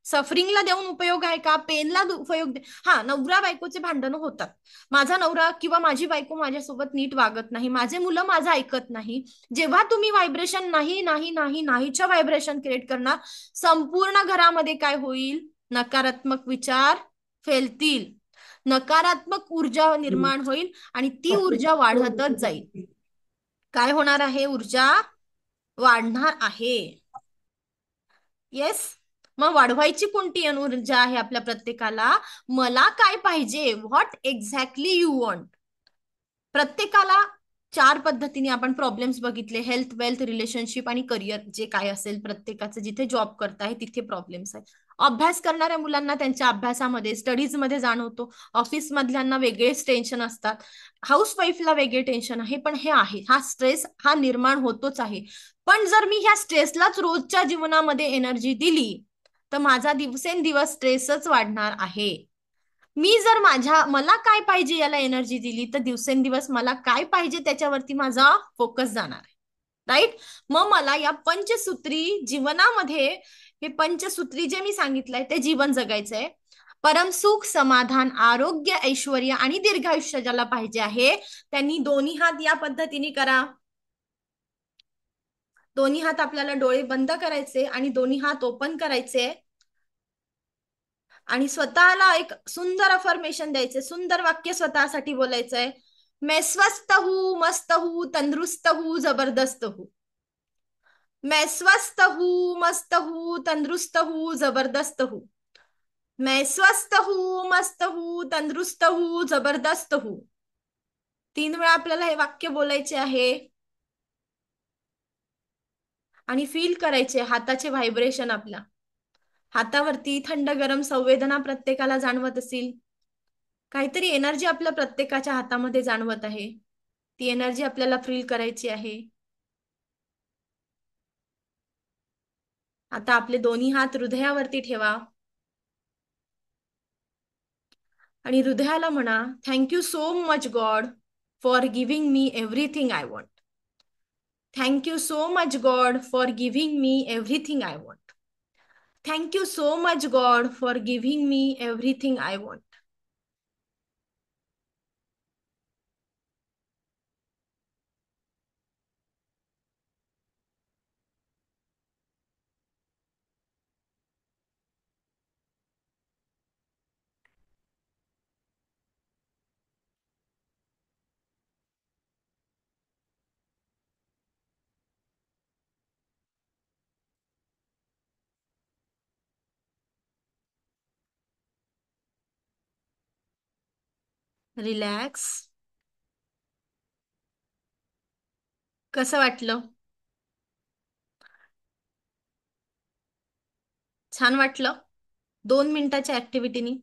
सफरिंगला देऊन उपयोग आहे का? पेनला उपयोग हा, नवरा बायकोचे भांडणं होतात, माझा नवरा किंवा माझी बायको माझ्यासोबत नीट वागत नाही, माझे मुलं माझं ऐकत नाही. जेव्हा तुम्ही व्हायब्रेशन नाही नाही नाही नाहीच्या व्हायब्रेशन क्रिएट करणार, संपूर्ण घरामध्ये काय होईल? नकारात्मक विचार फैलतील, नकारात्मक ऊर्जा निर्माण होईल, आणि ती ऊर्जा वाढतच जाईल. काय होणार आहे? ऊर्जा वाढणार आहे. येस. मग वाढवायची कोणती ऊर्जा आहे आपल्या प्रत्येकाला? मला काय पाहिजे? What exactly you want. प्रत्येकाला 4 पद्धतीने आपण प्रॉब्लेम्स बघितले: हेल्थ, वेल्थ, रिलेशनशिप आणि करिअर. जे काय असेल प्रत्येकाचं, जिथे जॉब करताय तिथे प्रॉब्लेम्स आहेत. अभ्यास करणाऱ्या मुलांना त्यांच्या अभ्यासामध्ये, स्टडीज मध्ये जाणवतो. ऑफिस मधल्यांना वेगळेच टेन्शन असतात, हाऊसवाईफला वेगळे टेन्शन आहे. पण हे आहे, हा स्ट्रेस हा निर्माण होतोच आहे. पण जर मी ह्या स्ट्रेसलाच रोजच्या जीवनामध्ये एनर्जी दिली तर माझा दिवसेंदिवस स्ट्रेसच वाढणार आहे. मी जर मला काय पाहिजे याला एनर्जी दिली तर दिवसेंदिवस मला काय पाहिजे त्याच्यावरती माझा फोकस जाणार आहे. राईट. मग मला या पंचसूत्री जीवनामध्ये, हे पंचसूत्री जे मी सांगितलंय ते जीवन जगायचंय. परम सुख, समाधान, आरोग्य, ऐश्वर आणि दीर्घायुष्य ज्याला पाहिजे आहे त्यांनी दोन्ही हात या पद्धतीने करा. दोन्ही हात आपल्याला डोळे बंद करायचे आणि दोन्ही हात ओपन करायचे. आणि स्वतःला एक सुंदर अफर्मेशन द्यायचे, सुंदर वाक्य स्वतःसाठी बोलायचंय. मैं स्वस्थ हूँ, मस्त हूँ, तंदुरुस्त हूँ, जबरदस्त हूँ. मैं स्वस्थ हूँ, मस्त हूँ, तंदुरुस्त हूँ, जबरदस्त हूँ. मैं स्वस्थ हूँ, मस्त हूँ, तंदुरुस्त हूँ, जबरदस्त हूँ. 3 वेळा आपल्याला हे वाक्य बोलायचे आहे. आणि फील करायचे हाताचे व्हायब्रेशन. आपल्या हातावरती थंड गरम संवेदना प्रत्येकाला जाणवत असतील. काहीतरी एनर्जी आपल्या प्रत्येकाच्या हातामध्ये जाणवत आहे. ती एनर्जी आपल्याला फील करायची आहे. आता आपले दोन्ही हात हृदयावरती ठेवा आणि हृदयाला म्हणा, thank you so much God for giving me everything I want. Thank you so much God for giving me everything I want. Thank you so much God for giving me everything I want. Relax. कसं वाटलं? छान वाटलं? 2 मिनिटाच्या ऍक्टिव्हिटीनी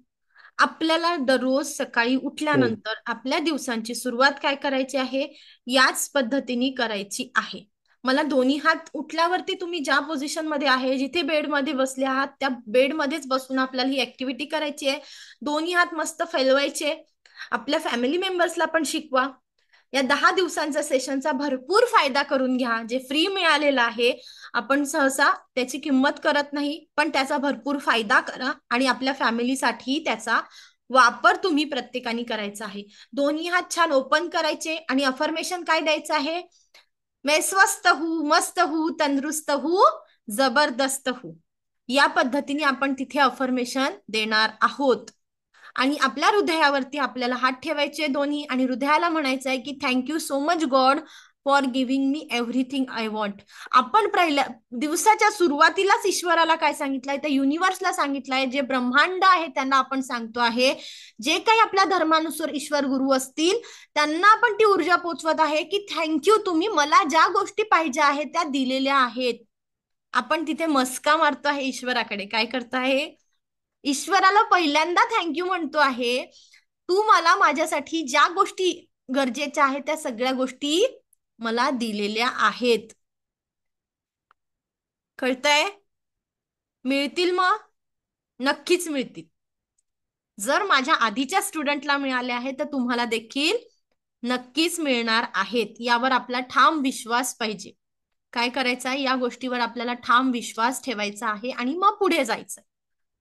आपल्याला दररोज सकाळी उठल्यानंतर आपल्या दिवसांची सुरुवात काय करायची आहे, याच पद्धतीने करायची आहे. मला दोन्ही हात उठल्यावरती तुम्ही ज्या पोझिशन मध्ये आहे, जिथे बेडमध्ये बसले आहात त्या बेडमध्येच बसून आपल्याला ही ऍक्टिव्हिटी करायची आहे. दोन्ही हात मस्त फैलवायचे. आपल्या फॅमिली मेंबर्सला पण शिकवा. या 10 दिवसांचा सेशनचा भरपूर फायदा करून घ्या. जे फ्री मिळालेलं आहे, आपण सहसा त्याची किंमत करत नाही, पण त्याचा भरपूर फायदा करा आणि आपल्या फॅमिलीसाठी त्याचा वापर तुम्ही प्रत्येकाने करायचा आहे. दोन्ही हात छान ओपन करायचे आणि अफर्मेशन काय द्यायचं आहे, मैं स्वस्थ हूँ, मस्त हूँ, तंदुरुस्त हूँ, जबरदस्त हूँ. या पद्धतीने आपण तिथे अफर्मेशन देणार आहोत. आणि आपल्या हृदयावरती आपल्याला हात ठेवायचे दोन्ही आणि हृदयाला म्हणायचं आहे की thank you so much God for giving me everything I want. आपण पहिल्या दिवसाच्या सुरुवातीलाच ईश्वराला काय सांगितलंय, तर युनिव्हर्सला सांगितलंय, जे ब्रह्मांड आहे त्यांना आपण सांगतो आहे, जे काही आपल्या धर्मानुसार ईश्वर गुरु असतील त्यांना आपण ती ऊर्जा पोचवत आहे की थँक्यू, तुम्ही मला ज्या गोष्टी पाहिजे आहेत त्या दिलेल्या आहेत. आपण तिथे मस्का मारतो आहे ईश्वराकडे. काय करतो आहे, ईश्वराला पहिल्यांदा थँक्यू म्हणतो आहे, तू मला माझ्यासाठी ज्या गोष्टी गरजेच्या आहेत त्या सगळ्या गोष्टी मला दिलेल्या आहेत. कळतंय? मिळतील मग? नक्कीच मिळतील. जर माझ्या आधीच्या स्टुडंटला मिळाले आहे तर तुम्हाला देखील नक्कीच मिळणार आहेत. यावर आपला ठाम विश्वास पाहिजे. काय करायचं आहे, या गोष्टीवर आपल्याला ठाम विश्वास ठेवायचा आहे आणि मग पुढे जायचं.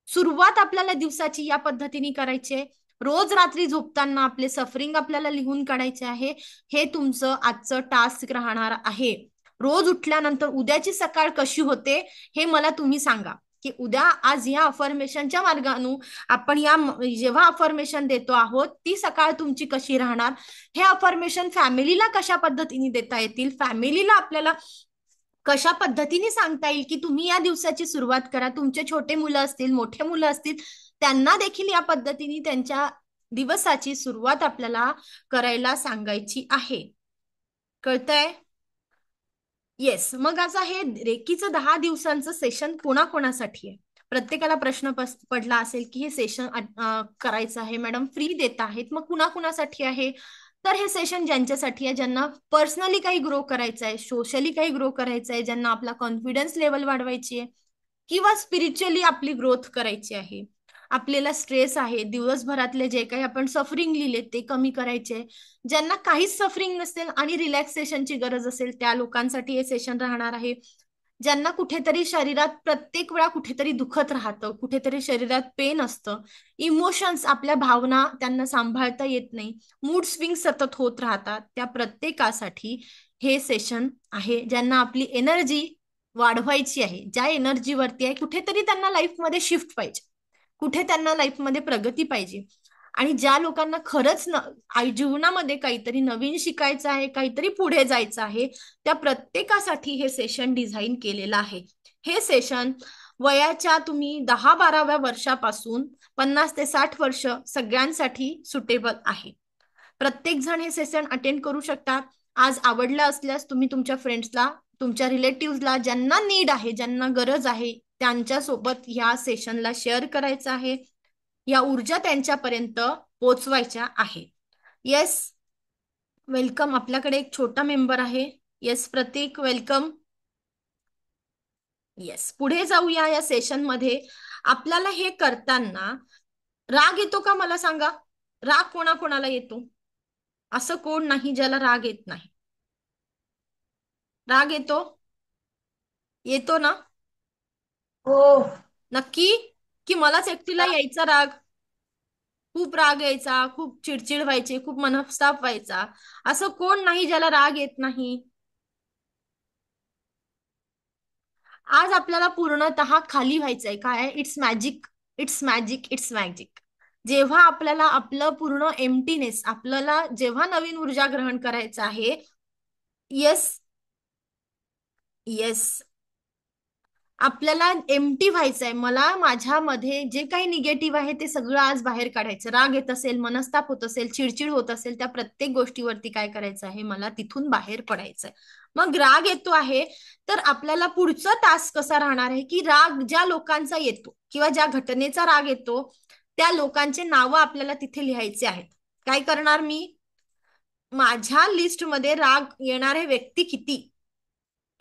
सुरुवात आपल्याला दिवसाची या पद्धतीने करायची आहे. रोज रात्री झोपताना आपले सफरिंग आपल्याला लिहून काढायचे आहे. हे तुमचं आजचं टास्क राहणार आहे. रोज उठल्यानंतर उद्याची सकाळ कशी होते हे मला तुम्ही सांगा, की उद्या आज या अफर्मेशनच्या मार्गाने आपण या जेव्हा अफर्मेशन देतो आहोत ती सकाळ तुमची कशी राहणार. हे अफर्मेशन फॅमिलीला कशा पद्धतीने देता येतील, फॅमिलीला आपल्याला कशा पद्धतीने सांगता येईल की तुम्ही या दिवसाची सुरुवात करा. तुमचे छोटे मुलं असतील, मोठे मुलं असतील, त्यांना देखील या पद्धतीने त्यांच्या दिवसाची सुरुवात आपल्याला करायला सांगायची आहे. कळतंय? येस. मग आज हे रेकीचं 10 दिवसांचं सेशन कोणाकोणासाठी आहे? प्रत्येकाला प्रश्न पडला असेल की हे सेशन करायचं आहे मॅडम, फ्री देत आहेत, मग कुणाकुणासाठी आहे? तर हे सेशन ज्यांच्यासाठी आहे, ज्यांना पर्सनली काही ग्रो करायचं आहे, सोशली काही ग्रो करायचं आहे, ज्यांना आपला कॉन्फिडन्स लेवल वाढवायची आहे किंवा स्पिरिच्युअली आपली ग्रोथ करायची आहे. आपल्याला स्ट्रेस आहे, दिवसभरातले जे काही आपण सफरिंग लिहिले ते कमी करायचे. ज्यांना काहीच सफरिंग नसेल आणि रिलॅक्सेशनची गरज असेल त्या लोकांसाठी हे सेशन राहणार आहे. ज्यांना कुठेतरी शरीरात प्रत्येक वेळा कुठेतरी दुखत राहतं, कुठेतरी शरीरात पेन असतं, इमोशन्स आपल्या भावना त्यांना सांभाळता येत नाही, मूड स्विंग सतत होत राहतात, त्या प्रत्येकासाठी हे सेशन आहे. ज्यांना आपली एनर्जी वाढवायची आहे, ज्या एनर्जीवरती आहे कुठेतरी त्यांना लाईफमध्ये शिफ्ट पाहिजे, कुठे त्यांना लाईफमध्ये प्रगती पाहिजे. आणि ज्या लोकांना खरंच जीवनामध्ये काहीतरी नवीन शिकायचं आहे, काहीतरी पुढे जायचं आहे, त्या प्रत्येकासाठी हे सेशन डिझाईन केलेलं आहे. हे सेशन वयाच्या तुम्ही 10-12व्या वर्षापासून 50 ते 60 वर्ष सगळ्यांसाठी सुटेबल आहे. प्रत्येक जण हे सेशन अटेंड करू शकतात. आज आवडलं असल्यास तुम्ही तुमच्या फ्रेंड्सला, तुमच्या रिलेटिव्हला, ज्यांना नीड आहे, ज्यांना गरज आहे, त्यांच्यासोबत ह्या सेशनला शेअर करायचं आहे. या ऊर्जा त्यांच्यापर्यंत पोचवायच्या आहे. Yes, welcome. आपल्याकडे एक छोटा मेंबर आहे. येस प्रतीक, वेलकम. येस, पुढे जाऊया या सेशन मध्ये. आपल्याला हे करताना राग येतो का मला सांगा? राग कोणाकोणाला येतो? असं कोण नाही ज्याला राग येत नाही? राग येतो? येतो ना? हो. नक्की? की मलाच एकटीला यायचा राग? खूप राग यायचा, खूप चिडचिड व्हायची, खूप मनस्ताप व्हायचा, असं कोण नाही ज्याला राग येत नाही? आज आपल्याला पूर्णतः खाली व्हायचंय. काय? It's magic, it's magic, it's magic. जेव्हा आपल्याला आपलं पूर्ण एम्प्टीनेस, आपल्याला जेव्हा नवीन ऊर्जा ग्रहण करायचं आहे. येस येस, आपल्याला एम्प्टी व्हायचंय. मला माझ्यामध्ये जे काही निगेटिव्ह आहे ते सगळं आज बाहेर काढायचं. राग येत असेल, मनस्ताप होत असेल, चिडचिड होत असेल, त्या प्रत्येक गोष्टीवरती काय करायचं आहे? मला तिथून बाहेर पडायचंय. मग राग येतो आहे तर आपल्याला पुढचा टास्क कसा राहणार आहे? की राग ज्या लोकांचा येतो किंवा ज्या घटनेचा राग येतो त्या लोकांचे नावं आपल्याला तिथे लिहायचे आहेत. काय करणार मी? माझ्या लिस्टमध्ये राग येणारे व्यक्ती किती,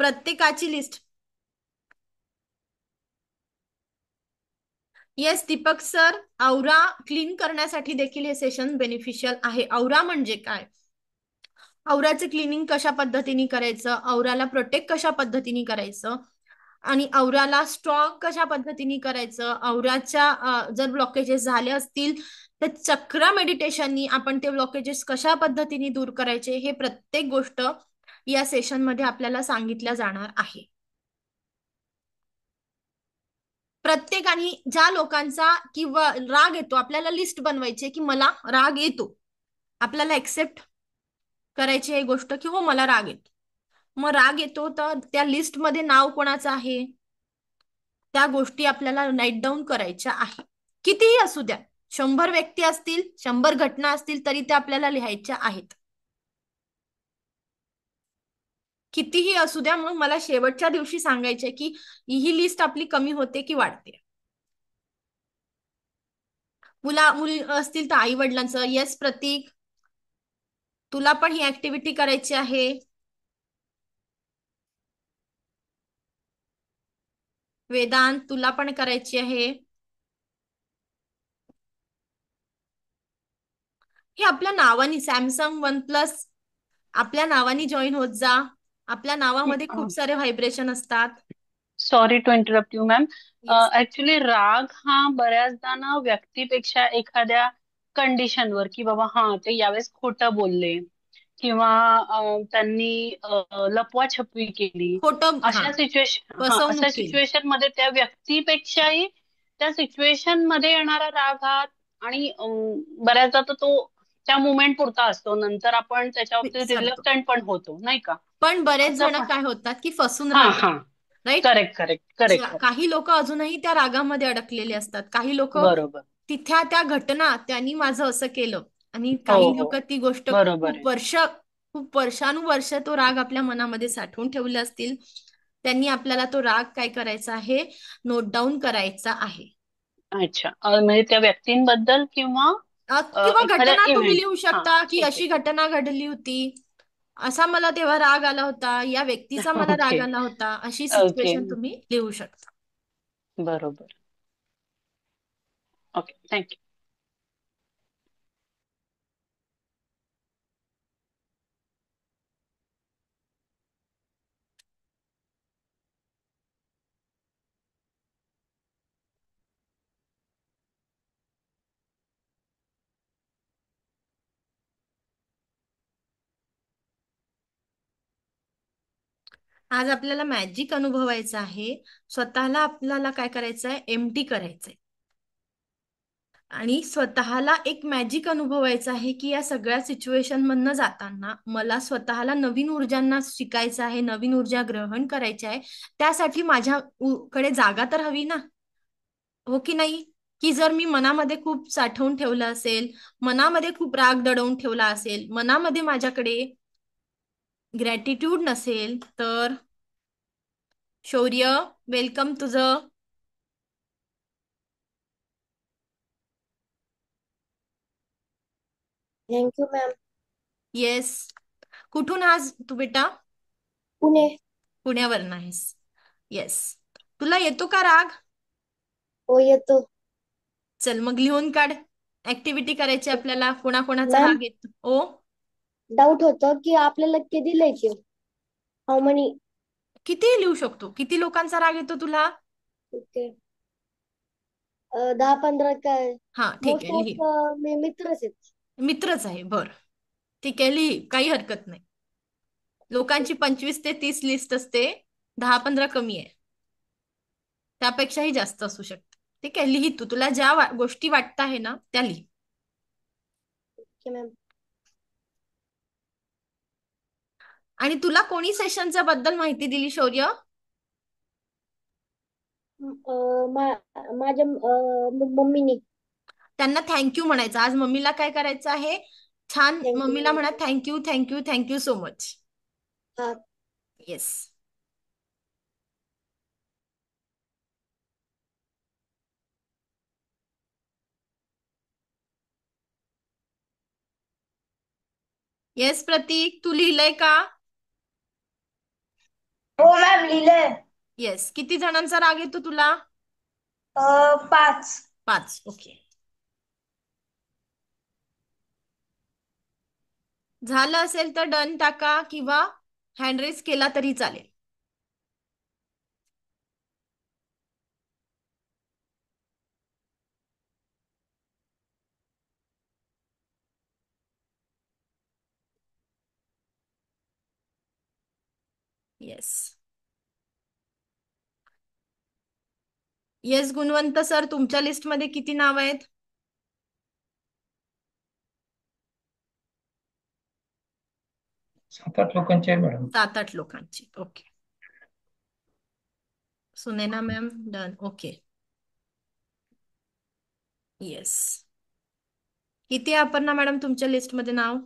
प्रत्येकाची लिस्ट. येस दीपक सर, औरा क्लीन करण्यासाठी देखील हे सेशन बेनिफिशियल आहे. औरा म्हणजे काय? औराचं क्लिनिंग कशा पद्धतीने करायचं, औराला प्रोटेक्ट कशा पद्धतीने करायचं, आणि औराला स्ट्रॉंग कशा पद्धतीने करायचं, औराच्या जर ब्लॉकेजेस झाले असतील तर चक्र मेडिटेशननी आपण ते ब्लॉकेजेस कशा पद्धतीने दूर करायचे, हे प्रत्येक गोष्ट या सेशन मध्ये आपल्याला सांगितल्या जाणार आहे. प्रत्येकाने ज्या लोकांचा किंवा राग येतो, आपल्याला लिस्ट बनवायची की मला राग येतो, आपल्याला एक्सेप्ट करायची ही गोष्ट की हो मला राग येतो. मग राग येतो तर त्या लिस्ट मध्ये नाव कोणाचं आहे त्या गोष्टी आपल्याला नाईट डाऊन करायच्या आहे. कितीही असू द्या, 100 व्यक्ती असतील, 100 घटना असतील, तरी त्या आपल्याला लिहायच्या आहेत. कितीही असू द्या. मग मला शेवटच्या दिवशी सांगायचे की ही लिस्ट आपली कमी होते की वाढते. मुली असतील तर आई वडिलांचं. येस प्रतीक, तुला पण ही ऍक्टिव्हिटी करायची आहे. वेदांत, तुला पण करायची आहे. हे आपल्या नावानी सॅमसंग OnePlus आपल्या नावानी जॉईन होत जा. आपल्या नावामध्ये खूप सारे व्हायब्रेशन असतात. Sorry to interrupt you ma'am. Yes. Actually राग हा बऱ्याचदा ना व्यक्तीपेक्षा एखाद्या कंडिशनवर, की बाबा हा ते यावेळेस खोटं बोलले किंवा त्यांनी लपवाछपवी केली, खोटं, हा, फसवणूक अशा केली. सिच्युएशन मध्ये त्या व्यक्तीपेक्षाही त्या सिच्युएशन मध्ये येणारा राग हा, आणि बऱ्याचदा तो त्या मुमेंट पुरता असतो, नंतर आपण त्याच्यावरती विसरतो. रिलक्टंट पण होतो, नाही का? पण बरेच असं जण पण. काय होतात की फसून हा राहतात. हा राईट. Correct correct correct. काही लोक अजूनही त्या रागामध्ये अडकलेले असतात. काही लोक बरोबर. तिथ्या त्या घटना, त्यांनी माझं असं केलं, आणि हो काही हो लोक ती गोष्ट बरोबर आहे. खूप वर्षानुवर्ष तो राग आपल्या मनामध्ये साठवून ठेवले असतील. त्यांनी आपल्याला तो राग काय करायचा आहे? नोट डाऊन करायचा आहे. अच्छा, म्हणजे त्या व्यक्तींबद्दल किंवा किंवा एखाद्या घटना तुम्ही इव्हेंट. लिहू हा शकता की ठीक आहे अशी ठीक घटना घडली होती, असा मला तेव्हा राग आला होता, या व्यक्तीचा आहे. मला राग ओके आला होता, अशी ओके सिच्युएशन तुम्ही लिहू शकता. बरोबर. Okay thank you. आज आपल्याला मॅजिक अनुभवायचं आहे. स्वतःला आपल्याला काय करायचंय? एम्प्टी करायचंय. आणि स्वतःला एक मॅजिक अनुभवायचं आहे की या सगळ्या सिच्युएशन मधनं जाताना मला स्वतःला नवीन ऊर्जांना शिकायचं आहे, नवीन ऊर्जा ग्रहण करायची आहे. त्यासाठी कडे जागा तर हवी ना, हो की नाही? की जर मी मनामध्ये खूप साठवून ठेवलं असेल, मनामध्ये खूप राग दडवून ठेवला असेल, मनामध्ये माझ्याकडे ग्रॅटिट्यूड नसेल, तर शौर्य, वेलकम तुझं. Thank you ma'am. येस. कुठून आज तू बेटा? पुणे. पुण्यावरून आहेस. येस. तुला येतो का राग? हो येतो. चल मग लिहून काढ. ऍक्टिव्हिटी करायची आपल्याला. कोणाकोणाचा मॅम राग येतो? ओ, डाऊट होतं की आपल्याला किती लिहायचे, हाऊ मनी? किती लिहू शकतो? किती लोकांचा राग येतो तुला? ओके, 10-15 काय? हा ठीक मोस्ट आहे, लिही. ऑफ मी मित्रच आहेत. मित्रच आहे, बर. ठीक आहे, लिही, काही हरकत नाही. लोकांची 25 ते 30 लिस्ट असते, 10-15 कमी आहे, त्यापेक्षाही जास्त असू शकते. ठीक आहे, लिही तू. तुला ज्या गोष्टी वाटत आहे ना त्या लिही. Okay ma'am. आणि तुला कोणी सेशनच्या बद्दल माहिती दिली शौर्य? माझ्या मम्मीनी. त्यांना थँक्यू म्हणायचं. आज मम्मीला काय करायचं आहे? छान थँक्यू मम्मीला म्हणा, ma'am. Thank you thank you thank you so much. हा. येस. येस प्रतीक, तू लिहिलंय का? हो मॅम, लिहिलंय. येस. किती जणांचा राग येतो तुला? 5. 5. ओके, झालं असेल तर डन टाका किंवा हँड रेस केला तरी चालेल. येस. येस गुणवंत सर, तुमच्या लिस्टमध्ये किती नाव आहेत? 7-8 लोकांचे आहे मॅडम. 7-8 लोकांची. Okay. Sunaina ma'am, done. Okay. Yes. किती आहे अपर्णा मॅडम तुमच्या लिस्टमध्ये नाव?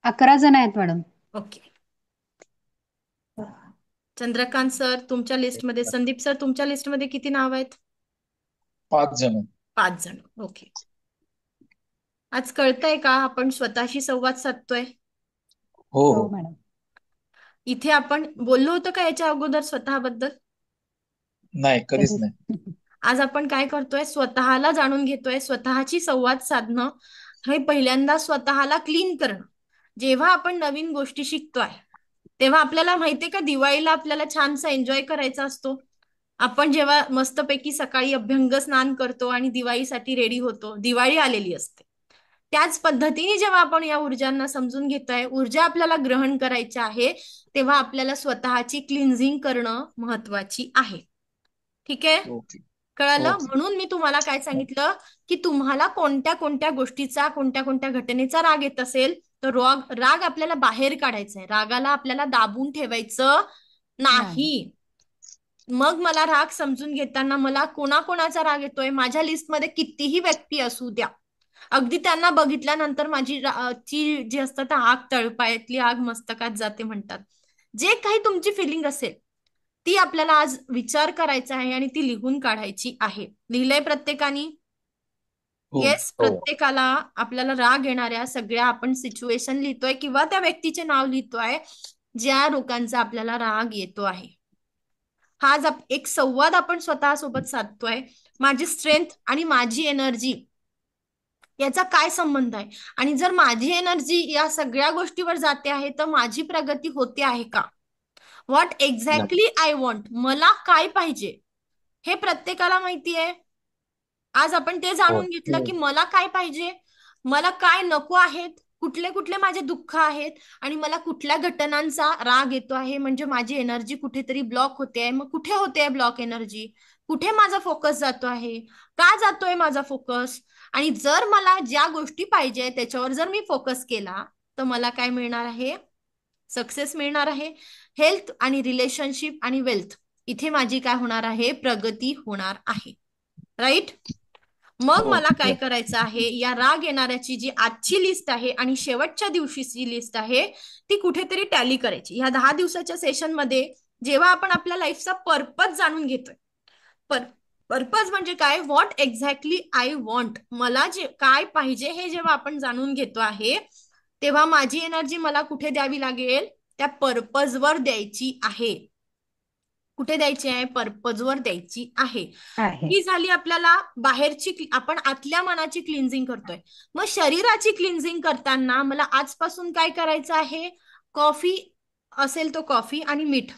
11 जण आहेत मॅडम. ओके. चंद्रकांत सर तुमच्या लिस्टमध्ये, संदीप सर तुमच्या लिस्टमध्ये किती नाव आहेत? 5 जण. 5 जण. ओके. आज कळतंय का आपण स्वतःशी संवाद साधतोय? हो हो हो. मॅडम. इथे आपण बोललो होतो का याच्या अगोदर स्वतःबद्दल? नाही, कधीच कधीच. नाही. आज आपण काय करतोय? स्वतःला जाणून घेतोय. स्वतःची संवाद साधणं हे पहिल्यांदा स्वतःला क्लीन करणं. जेव्हा आपण नवीन गोष्टी शिकतोय तेव्हा आपल्याला माहितीये का, दिवाळीला आपल्याला छानसा एन्जॉय करायचा असतो. आपण जेव्हा मस्तपैकी सकाळी अभ्यंग स्नान करतो आणि दिवाळीसाठी रेडी होतो, दिवाळी आलेली असते. त्याच पद्धतीने जेव्हा आपण या ऊर्जांना समजून घेतोय, ऊर्जा आपल्याला ग्रहण करायची आहे, तेव्हा आपल्याला स्वतःची क्लिन्झिंग करणं महत्वाची आहे. ठीक आहे, ओके कळालं? ओके. म्हणून मी तुम्हाला काय सांगितलं की तुम्हाला कोणत्या कोणत्या गोष्टीचा, कोणत्या कोणत्या घटनेचा राग येत असेल तर राग आपल्याला बाहेर काढायचा आहे. रागाला आपल्याला दाबून ठेवायचं नाही. नाही. मग मला राग समजून घेताना मला कोणाकोणाचा राग येतोय, माझ्या लिस्टमध्ये कितीही व्यक्ती असू द्या, अगदी त्यांना बघितल्यानंतर माझी जी असतात आग तळपायातली आग मस्तकात जाते म्हणतात. जे काही तुमची फिलिंग असेल ती आपल्याला आज विचार करायचा आहे आणि ती लिहून काढायची आहे. लिहिलंय प्रत्येकानी? हो येस. हो. प्रत्येकाला आपल्याला राग येणाऱ्या सगळ्या आपण सिच्युएशन लिहितोय किंवा त्या व्यक्तीचे नाव लिहितोय ज्या लोकांचा आपल्याला राग येतो आहे. हा एक संवाद आपण स्वतःसोबत साधतोय. माझी स्ट्रेंथ आणि माझी एनर्जी याचा काय संबंध आहे, आणि जर माझी एनर्जी या सगळ्या गोष्टीवर जाते आहे तर माझी प्रगती होते आहे का? व्हॉट नाही. एक्झॅक्टली आय वॉन्ट, मला काय पाहिजे हे प्रत्येकाला माहिती आहे. आज आपण ते हो जाणून घेतलं की मला काय पाहिजे, मला काय नको आहेत, कुठले कुठले माझे दुःख आहेत आणि मला कुठल्या घटनांचा राग येतो आहे, म्हणजे माझी एनर्जी कुठेतरी ब्लॉक होते आहे. मग कुठे होते ब्लॉक एनर्जी, कुठे माझा फोकस जातो आहे, का जातोय माझा फोकस, आणि जर मला ज्या गोष्टी पाहिजे त्याच्यावर जर मी फोकस केला तर मला काय मिळणार आहे, सक्सेस मिळणार आहे. हेल्थ आणि रिलेशनशिप आणि वेल्थ, इथे माझी काय होणार आहे, प्रगती होणार आहे. राईट. मग मला काय करायचं आहे, या राग येणाऱ्याची जी आजची लिस्ट आहे आणि शेवटच्या दिवशीची लिस्ट आहे ती कुठेतरी टॅली करायची. ह्या 10 दिवसाच्या सेशन मध्ये जेव्हा आपण आपल्या लाईफचा पर्पज जाणून घेतोय, पर्पज म्हणजे काय, व्हॉट एक्झॅक्टली आय वॉन्ट, मला जे काय पाहिजे हे जेव्हा आपण जाणून घेतो आहे, तेव्हा माझी एनर्जी मला कुठे द्यावी लागेल, त्या पर्पजवर द्यायची आहे. कुठे द्यायची आहे, पर्पजवर द्यायची आहे. ही झाली आपल्याला बाहेरची, आपण आतल्या मनाची क्लिन्झिंग करतोय. मग शरीराची क्लिन्झिंग करताना मला आजपासून काय करायचं आहे, कॉफी असेल तो कॉफी आणि मीठ,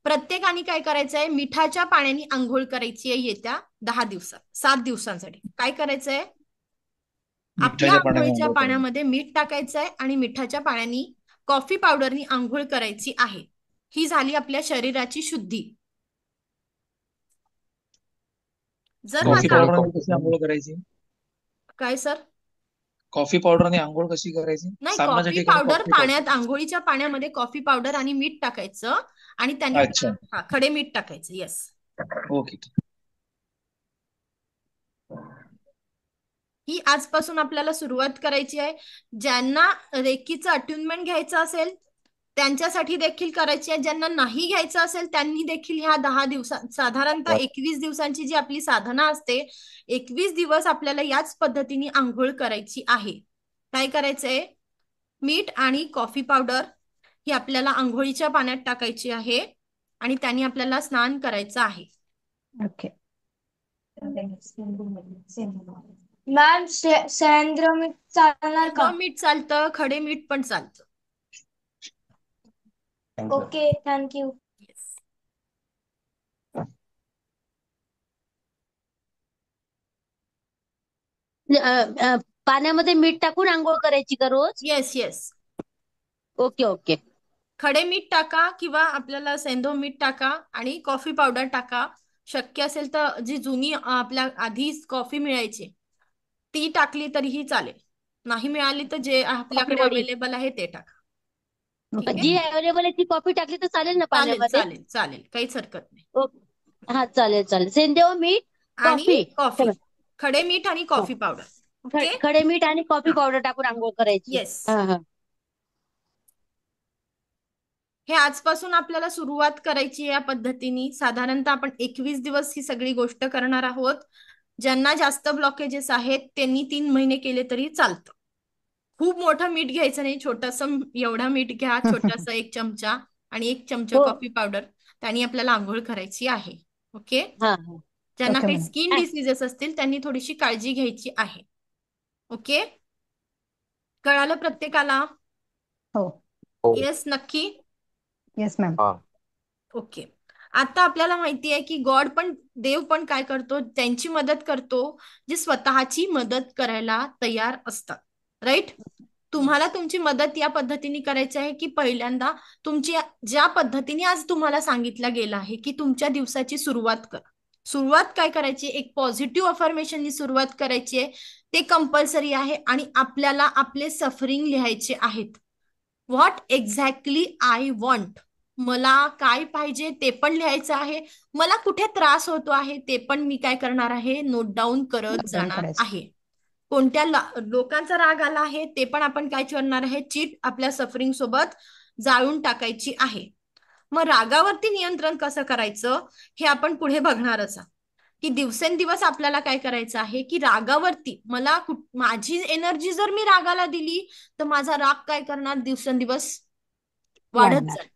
प्रत्येकाने काय करायचं आहे, मिठाच्या पाण्याने आंघोळ करायची आहे येत्या 10 दिवसात, 7 दिवसांसाठी. काय करायचंय, आपल्या आंघोळीच्या पाण्यामध्ये मीठ टाकायचं आहे आणि मिठाच्या पाण्याने कॉफी पावडरनी आंघोळ करायची आहे. ही झाली आपल्या शरीराची शुद्धी. जर कॉफी पावडरने कशी आंघोळ करायची, काय सर, कॉफी पावडरने आंघोळ कशी करायची, नाही, साबणाच्या कॉफी ठिकाणी पावडर कॉफी पाण्यात, आंघोळीच्या पाण्यामध्ये कॉफी पावडर आणि मीठ टाकायचं आणि त्यांनी अच्छा. खडे मीठ टाकायचं. येस. ओके. ही आजपासून आपल्याला सुरुवात करायची आहे. ज्यांना रेकीचं अट्युनमेंट घ्यायचं असेल त्यांच्यासाठी देखील करायची आहे, ज्यांना नाही घ्यायचं असेल त्यांनी देखील ह्या 10 दिवसात, साधारणतः 21 दिवसांची जी आपली साधना असते, 21 दिवस आपल्याला याच पद्धतीने आंघोळ करायची आहे. काय करायचंय, मीठ आणि कॉफी पावडर ही आपल्याला आंघोळीच्या पाण्यात टाकायची आहे आणि त्यांनी आपल्याला स्नान करायचं आहे. ओके. मॅम सेंद्रिय मीठ चालणार का? मीठ चालतं, खडे मीठ पण चालतं. Okay, thank you. पाण्यामध्ये मीठ टाकून आंघोळ करायची का रोज? Yes yes. Okay okay. खडे मीठ टाका किंवा आपल्याला सेंधव मीठ टाका आणि कॉफी पावडर टाका. शक्य असेल तर जी जुनी आपल्या आधी कॉफी मिळायची ती टाकली तरीही चालेल, नाही मिळाली तर जे आपल्याकडे अवेलेबल आहे ते टाका. जी अवेलेबल आहे ती कॉफी टाकली तर चालेल ना पाण्यामध्ये? चालेल चालेल, काहीच हरकत नाही. हा चालेल चालेल. सेंधव मीठ, आणि कॉफी, खडे मीठ आणि कॉफी पावडर, खडे मीठ आणि कॉफी पावडर टाकून आंघोळ करायची. येस. हे आजपासून आपल्याला सुरुवात करायची या पद्धतीने. साधारणतः आपण 21 दिवस ही सगळी गोष्ट करणार आहोत. ज्यांना जास्त ब्लॉकेजेस आहेत त्यांनी 3 महिने केले तरी चालतं. खूप मोठं मीठ घ्यायचं नाही, छोटस एवढा मीठ घ्या, छोटासा 1 चमचा आणि 1 चमचा कॉफी पावडर, त्यांनी आपल्याला आंघोळ करायची आहे. ओके. ज्यांना काही स्किन डिसीजेस असतील त्यांनी थोडीशी काळजी घ्यायची आहे. ओके, कळालं प्रत्येकाला? हो. येस, नक्की. Yes ma'am. ओके. आता आपल्याला माहिती आहे की गॉड पण, देव पण काय करतो, त्यांची मदत करतो जे स्वतःची मदत करायला तयार असतात. राईट. तुम्हाला तुमची मदत या पद्धतीने करायची आहे की पहिल्यांदा तुमची, ज्या पद्धतीने आज तुम्हाला सांगितलं गेलं आहे की तुमच्या दिवसाची सुरुवात करा. सुरुवात काय करायची, एक पॉझिटिव्ह अफर्मेशननी सुरुवात करायची आहे. ते कंपल्सरी आहे आणि आपल्याला आपले सफरिंग लिहायचे आहेत. व्हॉट एक्झॅक्टली आय वॉन्ट, मला काय पाहिजे ते पण लिहायचं आहे. मला कुठे त्रास होतो आहे ते पण मी काय करणार आहे, नोट डाऊन करत जाणार आहे. कोणत्या लोकांचा राग आला आहे ते पण आपण काय करणार आहे, चीट आपल्या सफरिंग सोबत जाळून टाकायची आहे. मग रागावरती नियंत्रण कसं करायचं हे आपण पुढे बघणारच आहोत की दिवसेंदिवस आपल्याला काय करायचं आहे की रागावरती, मला माझी एनर्जी जर मी रागाला दिली तर माझा राग काय करणार, दिवसेंदिवस वाढत जाईल.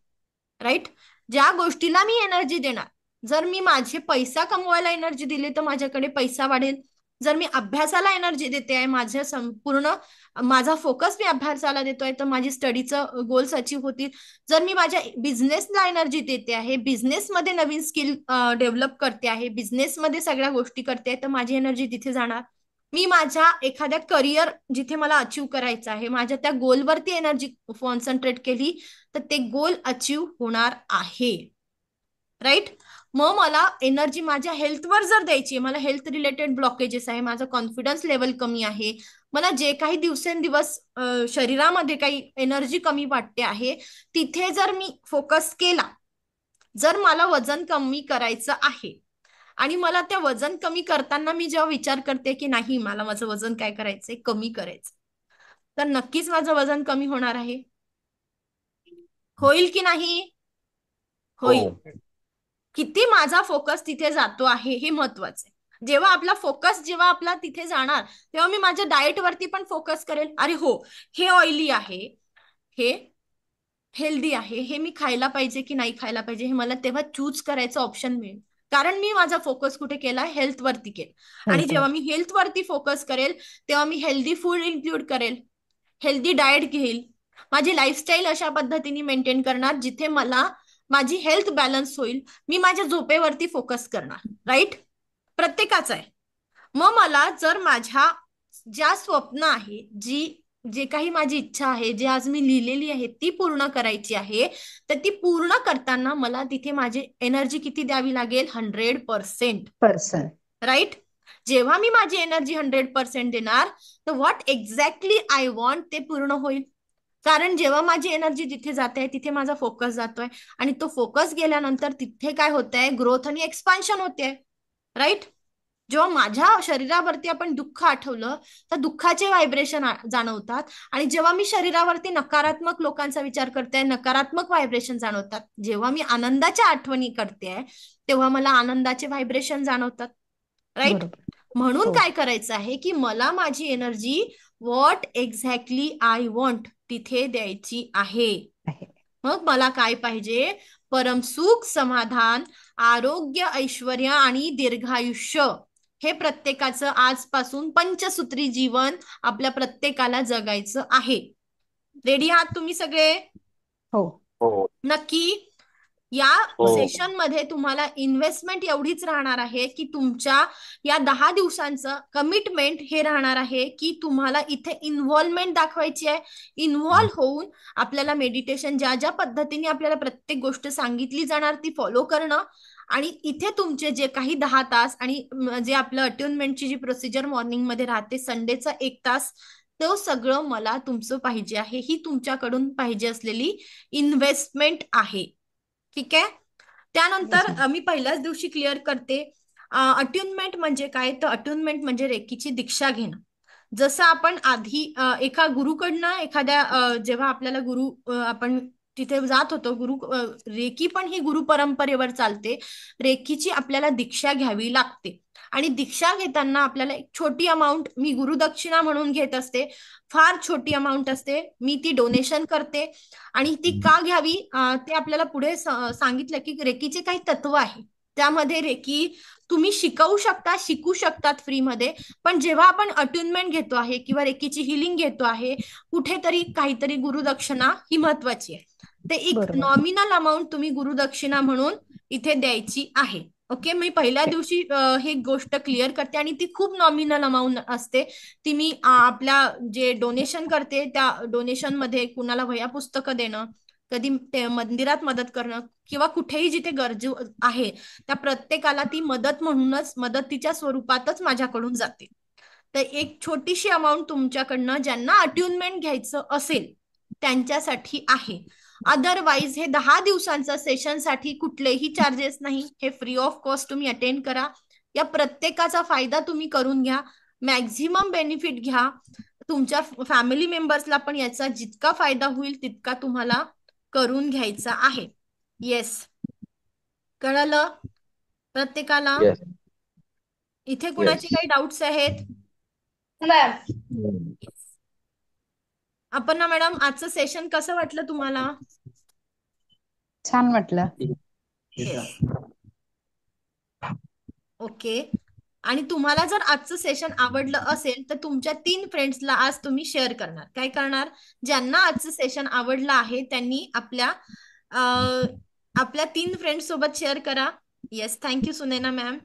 राईट. ज्या गोष्टीला मी एनर्जी देणार, जर मी माझे पैसा कमवायला एनर्जी दिली तर माझ्याकडे पैसा वाढेल. जर मी अभ्यासाला एनर्जी देते आहे, माझ्या संपूर्ण माझा फोकस मी अभ्यासाला देतोय तर माझी स्टडीचं गोल्स अचीव्ह होतील. जर मी माझ्या बिझनेसला एनर्जी देते आहे, बिझनेसमध्ये नवीन स्किल डेव्हलप करते आहे, बिझनेसमध्ये सगळ्या गोष्टी करते आहे तर माझी एनर्जी तिथे जाणार. मी माझ्या एखाद्या करिअर जिथे मला अचीव करायचं आहे, माझ्या त्या गोलवरती एनर्जी कॉन्सन्ट्रेट केली तर ते गोल अचीव होणार आहे. राईट. मग मला एनर्जी माझ्या हेल्थवर जर द्यायची, मला हेल्थ रिलेटेड ब्लॉकेजेस आहे, माझा कॉन्फिडन्स लेवल कमी आहे, मला जे काही दिवसेंदिवस शरीरामध्ये काही एनर्जी कमी वाटते आहे, तिथे जर मी फोकस केला, जर मला वजन कमी करायचं आहे आणि मला त्या वजन कमी करताना मी जेव्हा विचार करते की नाही मला माझं वजन काय करायचंय, कमी करायचं, तर नक्कीच माझं वजन कमी होणार आहे. होईल की नाही? होईल. किती माझा फोकस तिथे जातो आहे हे महत्वाचं आहे. जेव्हा आपला फोकस आपला तिथे जाणार तेव्हा मी माझ्या डाएट वरती पण फोकस करेल. अरे हो, हे ऑइली आहे, हे हेल्दी आहे, हे मी खायला पाहिजे की नाही खायला पाहिजे, हे मला तेव्हा चूज करायचं ऑप्शन मिळेल. कारण मी माझा फोकस कुठे केला, हेल्थ वरती केला. आणि जेव्हा मी हेल्थ वरती फोकस करेल तेव्हा मी हेल्दी फूड इन्क्लूड करेल, हेल्दी डाएट घेईल, माझी लाईफस्टाईल अशा पद्धतीने मेंटेन करणार जिथे मला माझी हेल्थ बॅलन्स होईल. मी माझ्या झोपेवरती फोकस करणार. राईट. प्रत्येकाचं आहे. मग मला जर माझ्या ज्या स्वप्न आहे, जे काही माझी इच्छा आहे, जे आज मी लिहिलेली आहे ती पूर्ण करायची आहे, तर ती पूर्ण करताना मला तिथे माझी एनर्जी किती द्यावी लागेल? 100%. राईट. जेव्हा मी माझी एनर्जी 100% देणार तर व्हॉट एक्झॅक्टली आय वॉन्ट ते पूर्ण होईल. कारण जेव्हा माझी एनर्जी जिथे जाते तिथे माझा फोकस जातोय आणि तो फोकस गेल्यानंतर तिथे काय होतंय? ग्रोथ आणि एक्सपान्शन होते. राईट. जेव्हा माझ्या शरीरावरती आपण दुःख आठवलं तर दुःखाचे व्हायब्रेशन जाणवतात, आणि जेव्हा मी शरीरावरती नकारात्मक लोकांचा विचार करते नकारात्मक व्हायब्रेशन जाणवतात. जेव्हा मी आनंदाच्या आठवणी करते तेव्हा मला आनंदाचे व्हायब्रेशन जाणवतात. राईट. म्हणून काय करायचं आहे की मला माझी energy what exactly I want तिथे द्यायची आहे. मग मला काय पाहिजे? परमसुख, समाधान, आरोग्य, ऐश्वर्य आणि दीर्घायुष्य. हे प्रत्येकाचं आजपासून पंचसूत्री जीवन आपल्या प्रत्येकाला जगायचं आहे. रेडी आहात तुम्ही सगळे? हो. नक्की. या सेशन मध्ये तुम्हाला इन्व्हेस्टमेंट एवढीच राहणार आहे की तुमच्या या 10 दिवसांचं कमिटमेंट हे राहणार आहे की तुम्हाला इथे इन्व्हॉल्वमेंट दाखवायची आहे. इन्व्हॉल्व होऊन आपल्याला मेडिटेशन ज्या ज्या पद्धतीने आपल्याला प्रत्येक गोष्ट सांगितली जाणार ती फॉलो करणं, आणि इथे तुमचे जे काही 10 तास आणि जे आपलं अट्युनमेंटची जी प्रोसिजर मॉर्निंग मध्ये राहते, संडेचा 1 तास, तो सगळं मला तुमचं पाहिजे आहे. ही तुमच्याकडून पाहिजे असलेली इन्व्हेस्टमेंट आहे. ठीक आहे. त्यानंतर मी पहिल्याच दिवशी क्लिअर करते, अट्युनमेंट म्हणजे काय? तर अट्युनमेंट म्हणजे रेकीची दीक्षा घेणं. जसं आपण आधी एका गुरुकडनं एखाद्या जेव्हा आपल्याला गुरु आपण तिथे जात होतो, रेकी पण ही गुरु परंपरेवर चालते. रेकीची आपल्याला दीक्षा घ्यावी लागते आणि दीक्षा घेताना आपल्याला एक छोटी अमाऊंट मी गुरुदक्षिणा म्हणून घेत असते. फार छोटी अमाऊंट असते, मी ती डोनेशन करते. आणि ती का घ्यावी ते आपल्याला पुढे सांगितलं की रेकीचे काही तत्व आहे, त्यामध्ये रेकी तुम्ही शिकवू शकता, शिकू शकतात फ्रीमध्ये. पण जेव्हा आपण अट्युनमेंट घेतो आहे किंवा रेकीची हिलिंग घेतो आहे, कुठेतरी काहीतरी गुरुदक्षिणा ही महत्वाची आहे. ते एक नॉमिनल अमाऊंट तुम्ही गुरुदक्षिणा म्हणून इथे द्यायची आहे. ओके. मी पहिल्या दिवशी हे गोष्ट क्लिअर करते आणि ती खूप नॉमिनल अमाऊंट असते. ती मी आपल्या जे डोनेशन करते त्या डोनेशन मध्ये कुणाला वह्या पुस्तकं देणं, कधी मंदिरात मदत करणं किंवा कुठेही जिथे गरजू आहे त्या प्रत्येकाला ती मदत म्हणूनच, मदतीच्या स्वरूपातच माझ्याकडून जाते. तर एक छोटीशी अमाऊंट तुमच्याकडनं ज्यांना अट्युनमेंट घ्यायचं असेल त्यांच्यासाठी आहे. अदरवाईज हे 10 दिवसांचं सेशनसाठी कुठलेही चार्जेस नाही, हे फ्री ऑफ कॉस्ट तुम्ही अटेंड करा. या प्रत्येकाचा फायदा तुम्ही करून घ्या, मॅक्झिमम बेनिफिट घ्या. तुमच्या फॅमिली मेंबर्सला पण याचा जितका फायदा होईल तितका तुम्हाला करून घ्यायचा आहे. येस, कळलं प्रत्येकाला? इथे कुणाचे काही डाऊट्स आहेत? अपर्णा मॅडम, आजचं सेशन कसं वाटलं तुम्हाला? छान वाटलं. ओके. आणि तुम्हाला जर आजचं सेशन आवडलं असेल तर तुमच्या 3 फ्रेंड्सला आज तुम्ही शेअर करणार. काय करणार? ज्यांना आजचं सेशन आवडलं आहे त्यांनी आपल्या 3 फ्रेंड्स सोबत शेअर करा. Yes, thank you Sunaina ma'am.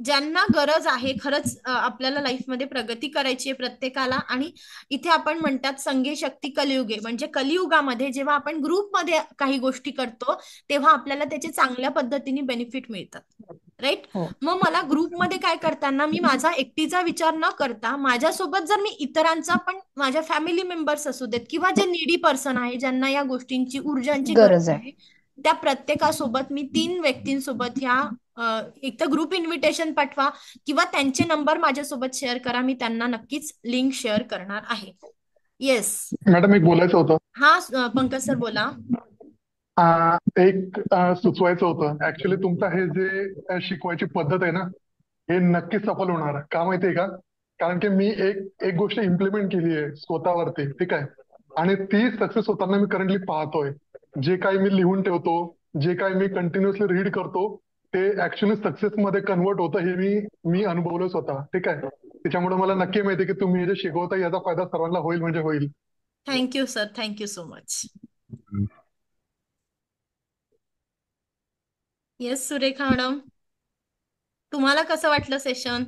ज्यांना गरज आहे खरंच आपल्याला लाईफमध्ये प्रगती करायची आहे प्रत्येकाला. आणि इथे आपण म्हणतात संघे शक्ती कलियुगे, म्हणजे कलियुगामध्ये जेव्हा आपण ग्रुपमध्ये काही गोष्टी करतो तेव्हा आपल्याला त्याचे चांगल्या पद्धतीने बेनिफिट मिळतात. राईट. हो. मग मला ग्रुपमध्ये काय करताना मी माझा एकटीचा विचार न करता माझ्यासोबत जर मी इतरांचा पण, माझ्या फॅमिली मेंबर्स असू देत किंवा जे नीडी पर्सन आहे ज्यांना या गोष्टींची ऊर्जांची गरज गरज आहे. आहे, त्या प्रत्येकासोबत मी 3 व्यक्तींसोबत ह्या एक तर ग्रुप इन्व्हिटेशन पाठवा किंवा त्यांचे नंबर माझ्यासोबत शेअर करा. मी त्यांना नक्कीच लिंक शेअर करणार आहे. येस. मॅडम एक बोलायचं होतं. हा पंकज सर बोला. एक सुचवायचं होतं. ऍक्च्युली तुमचं हे जे शिकवायची पद्धत आहे ना, हे नक्कीच सफल होणार. का माहितीये का? कारण की मी एक एक गोष्ट इम्प्लिमेंट केली आहे स्वतःवरती, ठीक आहे, आणि ती सक्सेस होताना मी करंटली पाहतोय. जे काही मी लिहून ठेवतो, जे काही मी कंटिन्युअसली रीड करतो, ते ऍक्च्युली सक्सेस मध्ये कन्वर्ट होतं. हे मी अनुभवलं स्वतः, ठीक आहे. त्याच्यामुळे मला नक्की माहिती की तुम्ही हे जे शिकवता याचा फायदा सर्वांना होईल म्हणजे होईल. Thank you sir, thank you so much. Yes Surekha madam, तुम्हाला कसं वाटलं सेशन?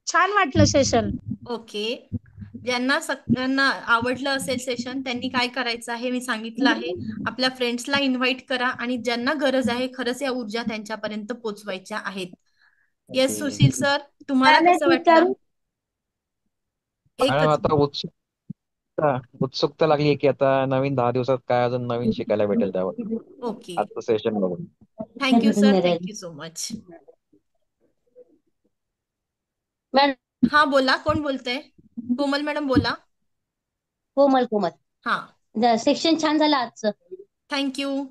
छान वाटलं सेशन. ओके. ज्यांना सगळ्यांना आवडलं असेल सेशन त्यांनी काय करायचं आहे मी सांगितलं आहे. आपल्या फ्रेंड्सला इन्व्हाइट करा आणि ज्यांना गरज आहे खरंच या ऊर्जा त्यांच्यापर्यंत पोहोचवायच्या आहेत. येस सुशील सर, तुम्हाला कसं वाटलं? मॅडम एकच. आता उत्सुकता लागली की आता नवीन 10 दिवसात काय अजून नवीन शिकायला भेटेल त्यावर, ओके. आजचं सेशन बघून. Thank you sir, thank you so much. Madam हा बोला, कोण बोलतंय? कोमल मॅडम बोला. कोमल. हा, सेक्शन छान झालं आजचं. थँक्यू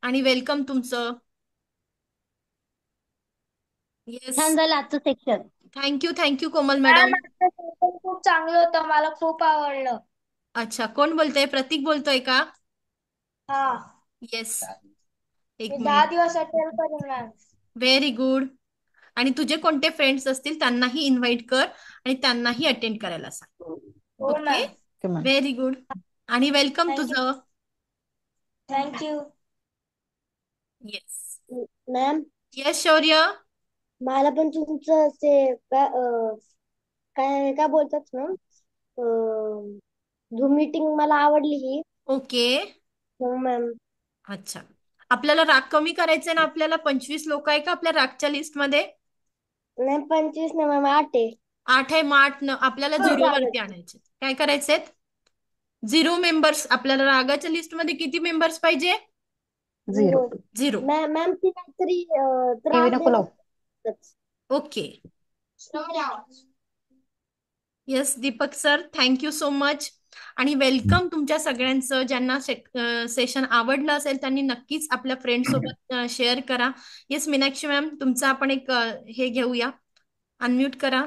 आणि वेलकम तुमचं. येस, छान झालं आजचं सेक्शन. थँक्यू कोमल मॅडम. खूप चांगलं होतं, मला खूप आवडलं. अच्छा, कोण बोलतंय? प्रतीक बोलतोय का? हा, येस, एक मी 10 मिनिट. दिवस अटेंड करेन मॅम. Very good. आणि तुझे कोणते फ्रेंड्स असतील त्यांनाही इन्व्हाइट कर आणि त्यांनाही अटेंड करायला सांग. हो ओके, मॅम. Very good. आणि वेलकम तुझं. Thank you yes. मॅम. येस शौर्य. मला पण तुमचं ते काय काय बोलतात मॅम, झूम मीटिंग मला आवडली ही. ओके. हो मॅम. अच्छा, आपल्याला राग कमी करायचे ना. आपल्याला 25 लोक आहे का आपल्या रागच्या लिस्ट मध्ये? नाही 25 नाही मॅम, 8 आहे. 8 आहे. मग 8 आपल्याला 0 वरती आणायचे. काय करायचे? 0 मेंबर्स. आपल्याला रागाच्या लिस्ट मध्ये किती मेंबर्स पाहिजे? 0. मॅम ती काहीतरी टीव्ही नको लावू. Okay. Yes Deepak sir, thank you so much आणि वेलकम तुमच्या सगळ्यांचं. ज्यांना सेशन आवडलं असेल त्यांनी नक्कीच आपल्या फ्रेंड सोबत शेअर करा. येस मीनाक्षी मॅम, तुमचं आपण एक हे घेऊया, अनम्यूट करा.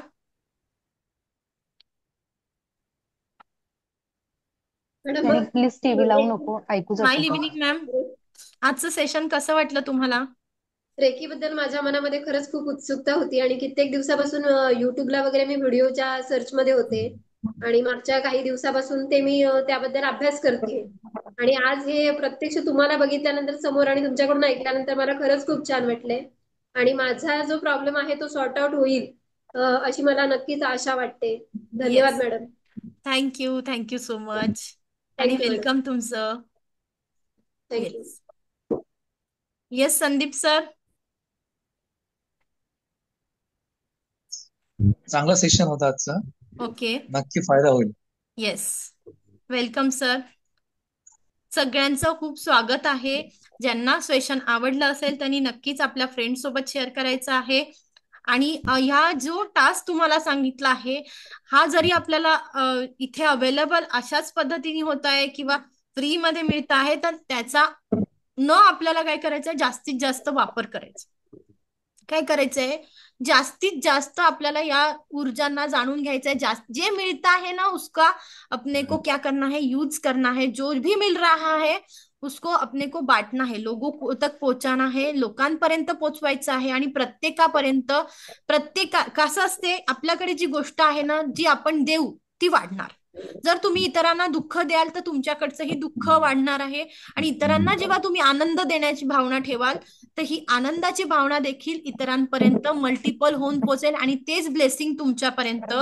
प्लीज टीव्ही लावू नको, ऐकू जातो. स्माइल इव्हिनिंग मॅम, आजचं सेशन कसं वाटलं तुम्हाला? रेकीबद्दल माझ्या मनामध्ये खरंच खूप उत्सुकता होती आणि कित्येक दिवसापासून युट्यूबला वगैरे मी व्हिडिओच्या सर्चमध्ये होते आणि मागच्या काही दिवसापासून ते मी त्याबद्दल अभ्यास करते. आणि आज हे प्रत्यक्ष तुम्हाला बघितल्यानंतर समोर आणि तुमच्याकडून ऐकल्यानंतर मला खरंच खूप छान वाटले आणि माझा जो प्रॉब्लेम आहे तो सॉर्ट आउट होईल अशी मला नक्कीच आशा वाटते. धन्यवाद मॅडम. थँक्यू सो मच आणि वेलकम तुमचं. थँक्यू. Yes Sandeep sir. चांगलं सेशन होतं आजचं. ओके. नक्की फायदा होईल. Yes, welcome sir. सगळ्यांचं खूप स्वागत आहे. ज्यांना सेशन आवडलं असेल त्यांनी नक्कीच आपल्या फ्रेंड सोबत शेअर करायचं आहे. आणि ह्या जो टास्क तुम्हाला सांगितला आहे हा जरी आपल्याला इथे अवेलेबल अशाच पद्धतीने होत आहे किंवा फ्री मध्ये मिळत आहे, तर त्याचा न आपल्याला काय करायचंय, जास्तीत जास्त वापर करायचा. काय करायचंय, जास्तीत जास्त आपल्याला या ऊर्जांना जाणून घ्यायचंय. जे मिलता है ना उसका अपने को क्या करना है, यूज करना है. जो भी मिल रहा है उसको अपने को बांटना है, लोगों तक पोहोचाना है, लोकांपर्यंत पोहोचवायचं आहे. आणि प्रत्येक कसं असते, आपल्याकडे जी गोष्ट आहे ना जी आपण देऊ ती वाढणार. जर तुम्ही इतरांना दुःख द्याल तर तुमच्याकडचंही दुःख वाढणार आहे, आणि इतरांना जेव्हा तुम्ही आनंद देण्याची भावना ठेवाल तर ही आनंदाची भावना देखील इतरांपर्यंत मल्टिपल होऊन पोहोचेल आणि तेच ब्लेसिंग तुमच्यापर्यंत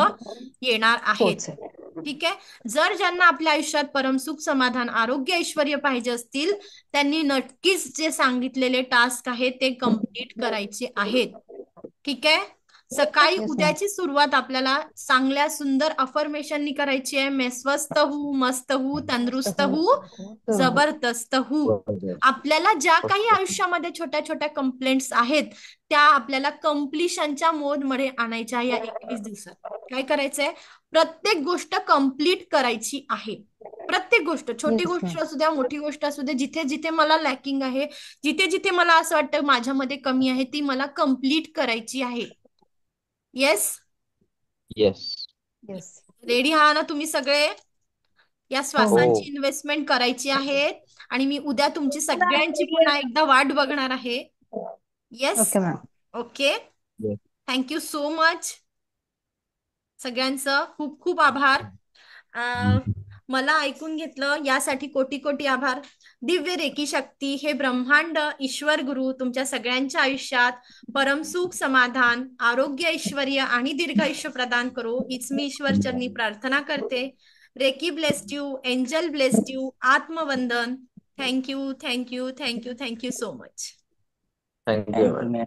येणार आहेत. पोहोचेल. ठीक आहे. जर ज्यांना आपल्या आयुष्यात परमसुख, समाधान, आरोग्य, ऐश्वर्य पाहिजे असतील त्यांनी नक्कीच जे सांगितलेले टास्क आहेत ते कम्प्लीट करायचे आहेत. ठीक आहे. सकाळी Yes, ma'am. उद्याची सुरुवात आपल्याला चांगल्या सुंदर अफर्मेशननी करायची आहे. मैं स्वस्थ हूँ, मस्त हूँ, तंदुरुस्त हूँ, जबरदस्त हूँ. आपल्याला ज्या काही आयुष्यामध्ये छोट्या छोट्या कंप्लेंट्स आहेत त्या आपल्याला कम्प्लिशनच्या मोड मध्ये आणायच्या आहे. या 21 दिवसात काय करायचंय, प्रत्येक गोष्ट कम्प्लीट करायची आहे. प्रत्येक गोष्ट, छोटी Yes, गोष्ट ma'am. असू द्या, मोठी गोष्ट असू दे, जिथे जिथे मला लॅकिंग आहे, जिथे जिथे मला असं वाटतं माझ्यामध्ये कमी आहे, ती मला कम्प्लीट करायची आहे. Yes, yes. येस. रेडी आहात ना तुम्ही सगळे? या हो. श्वासांची इन्व्हेस्टमेंट करायची आहे आणि मी उद्या तुमची सगळ्यांची पुन्हा एकदा वाट बघणार आहे. Yes, okay ma'am. Okay. Yes. Thank you so much. सगळ्यांचं खूप खूप आभार. मला ऐकून घेतलं यासाठी कोटी कोटी आभार. दिव्य रेकी शक्ती, हे ब्रह्मांड, ईश्वर गुरु तुमच्या सगळ्यांच्या आयुष्यात परमसुख, समाधान, आरोग्य, ऐश्वर्य आणि दीर्घायुष्य प्रदान करो हीच मी ईश्वर चरणी प्रार्थना करते. Reiki blessed you, angel blessed you, आत्मवंदन. Thank you, thank you, thank you, thank you so much. Thank you.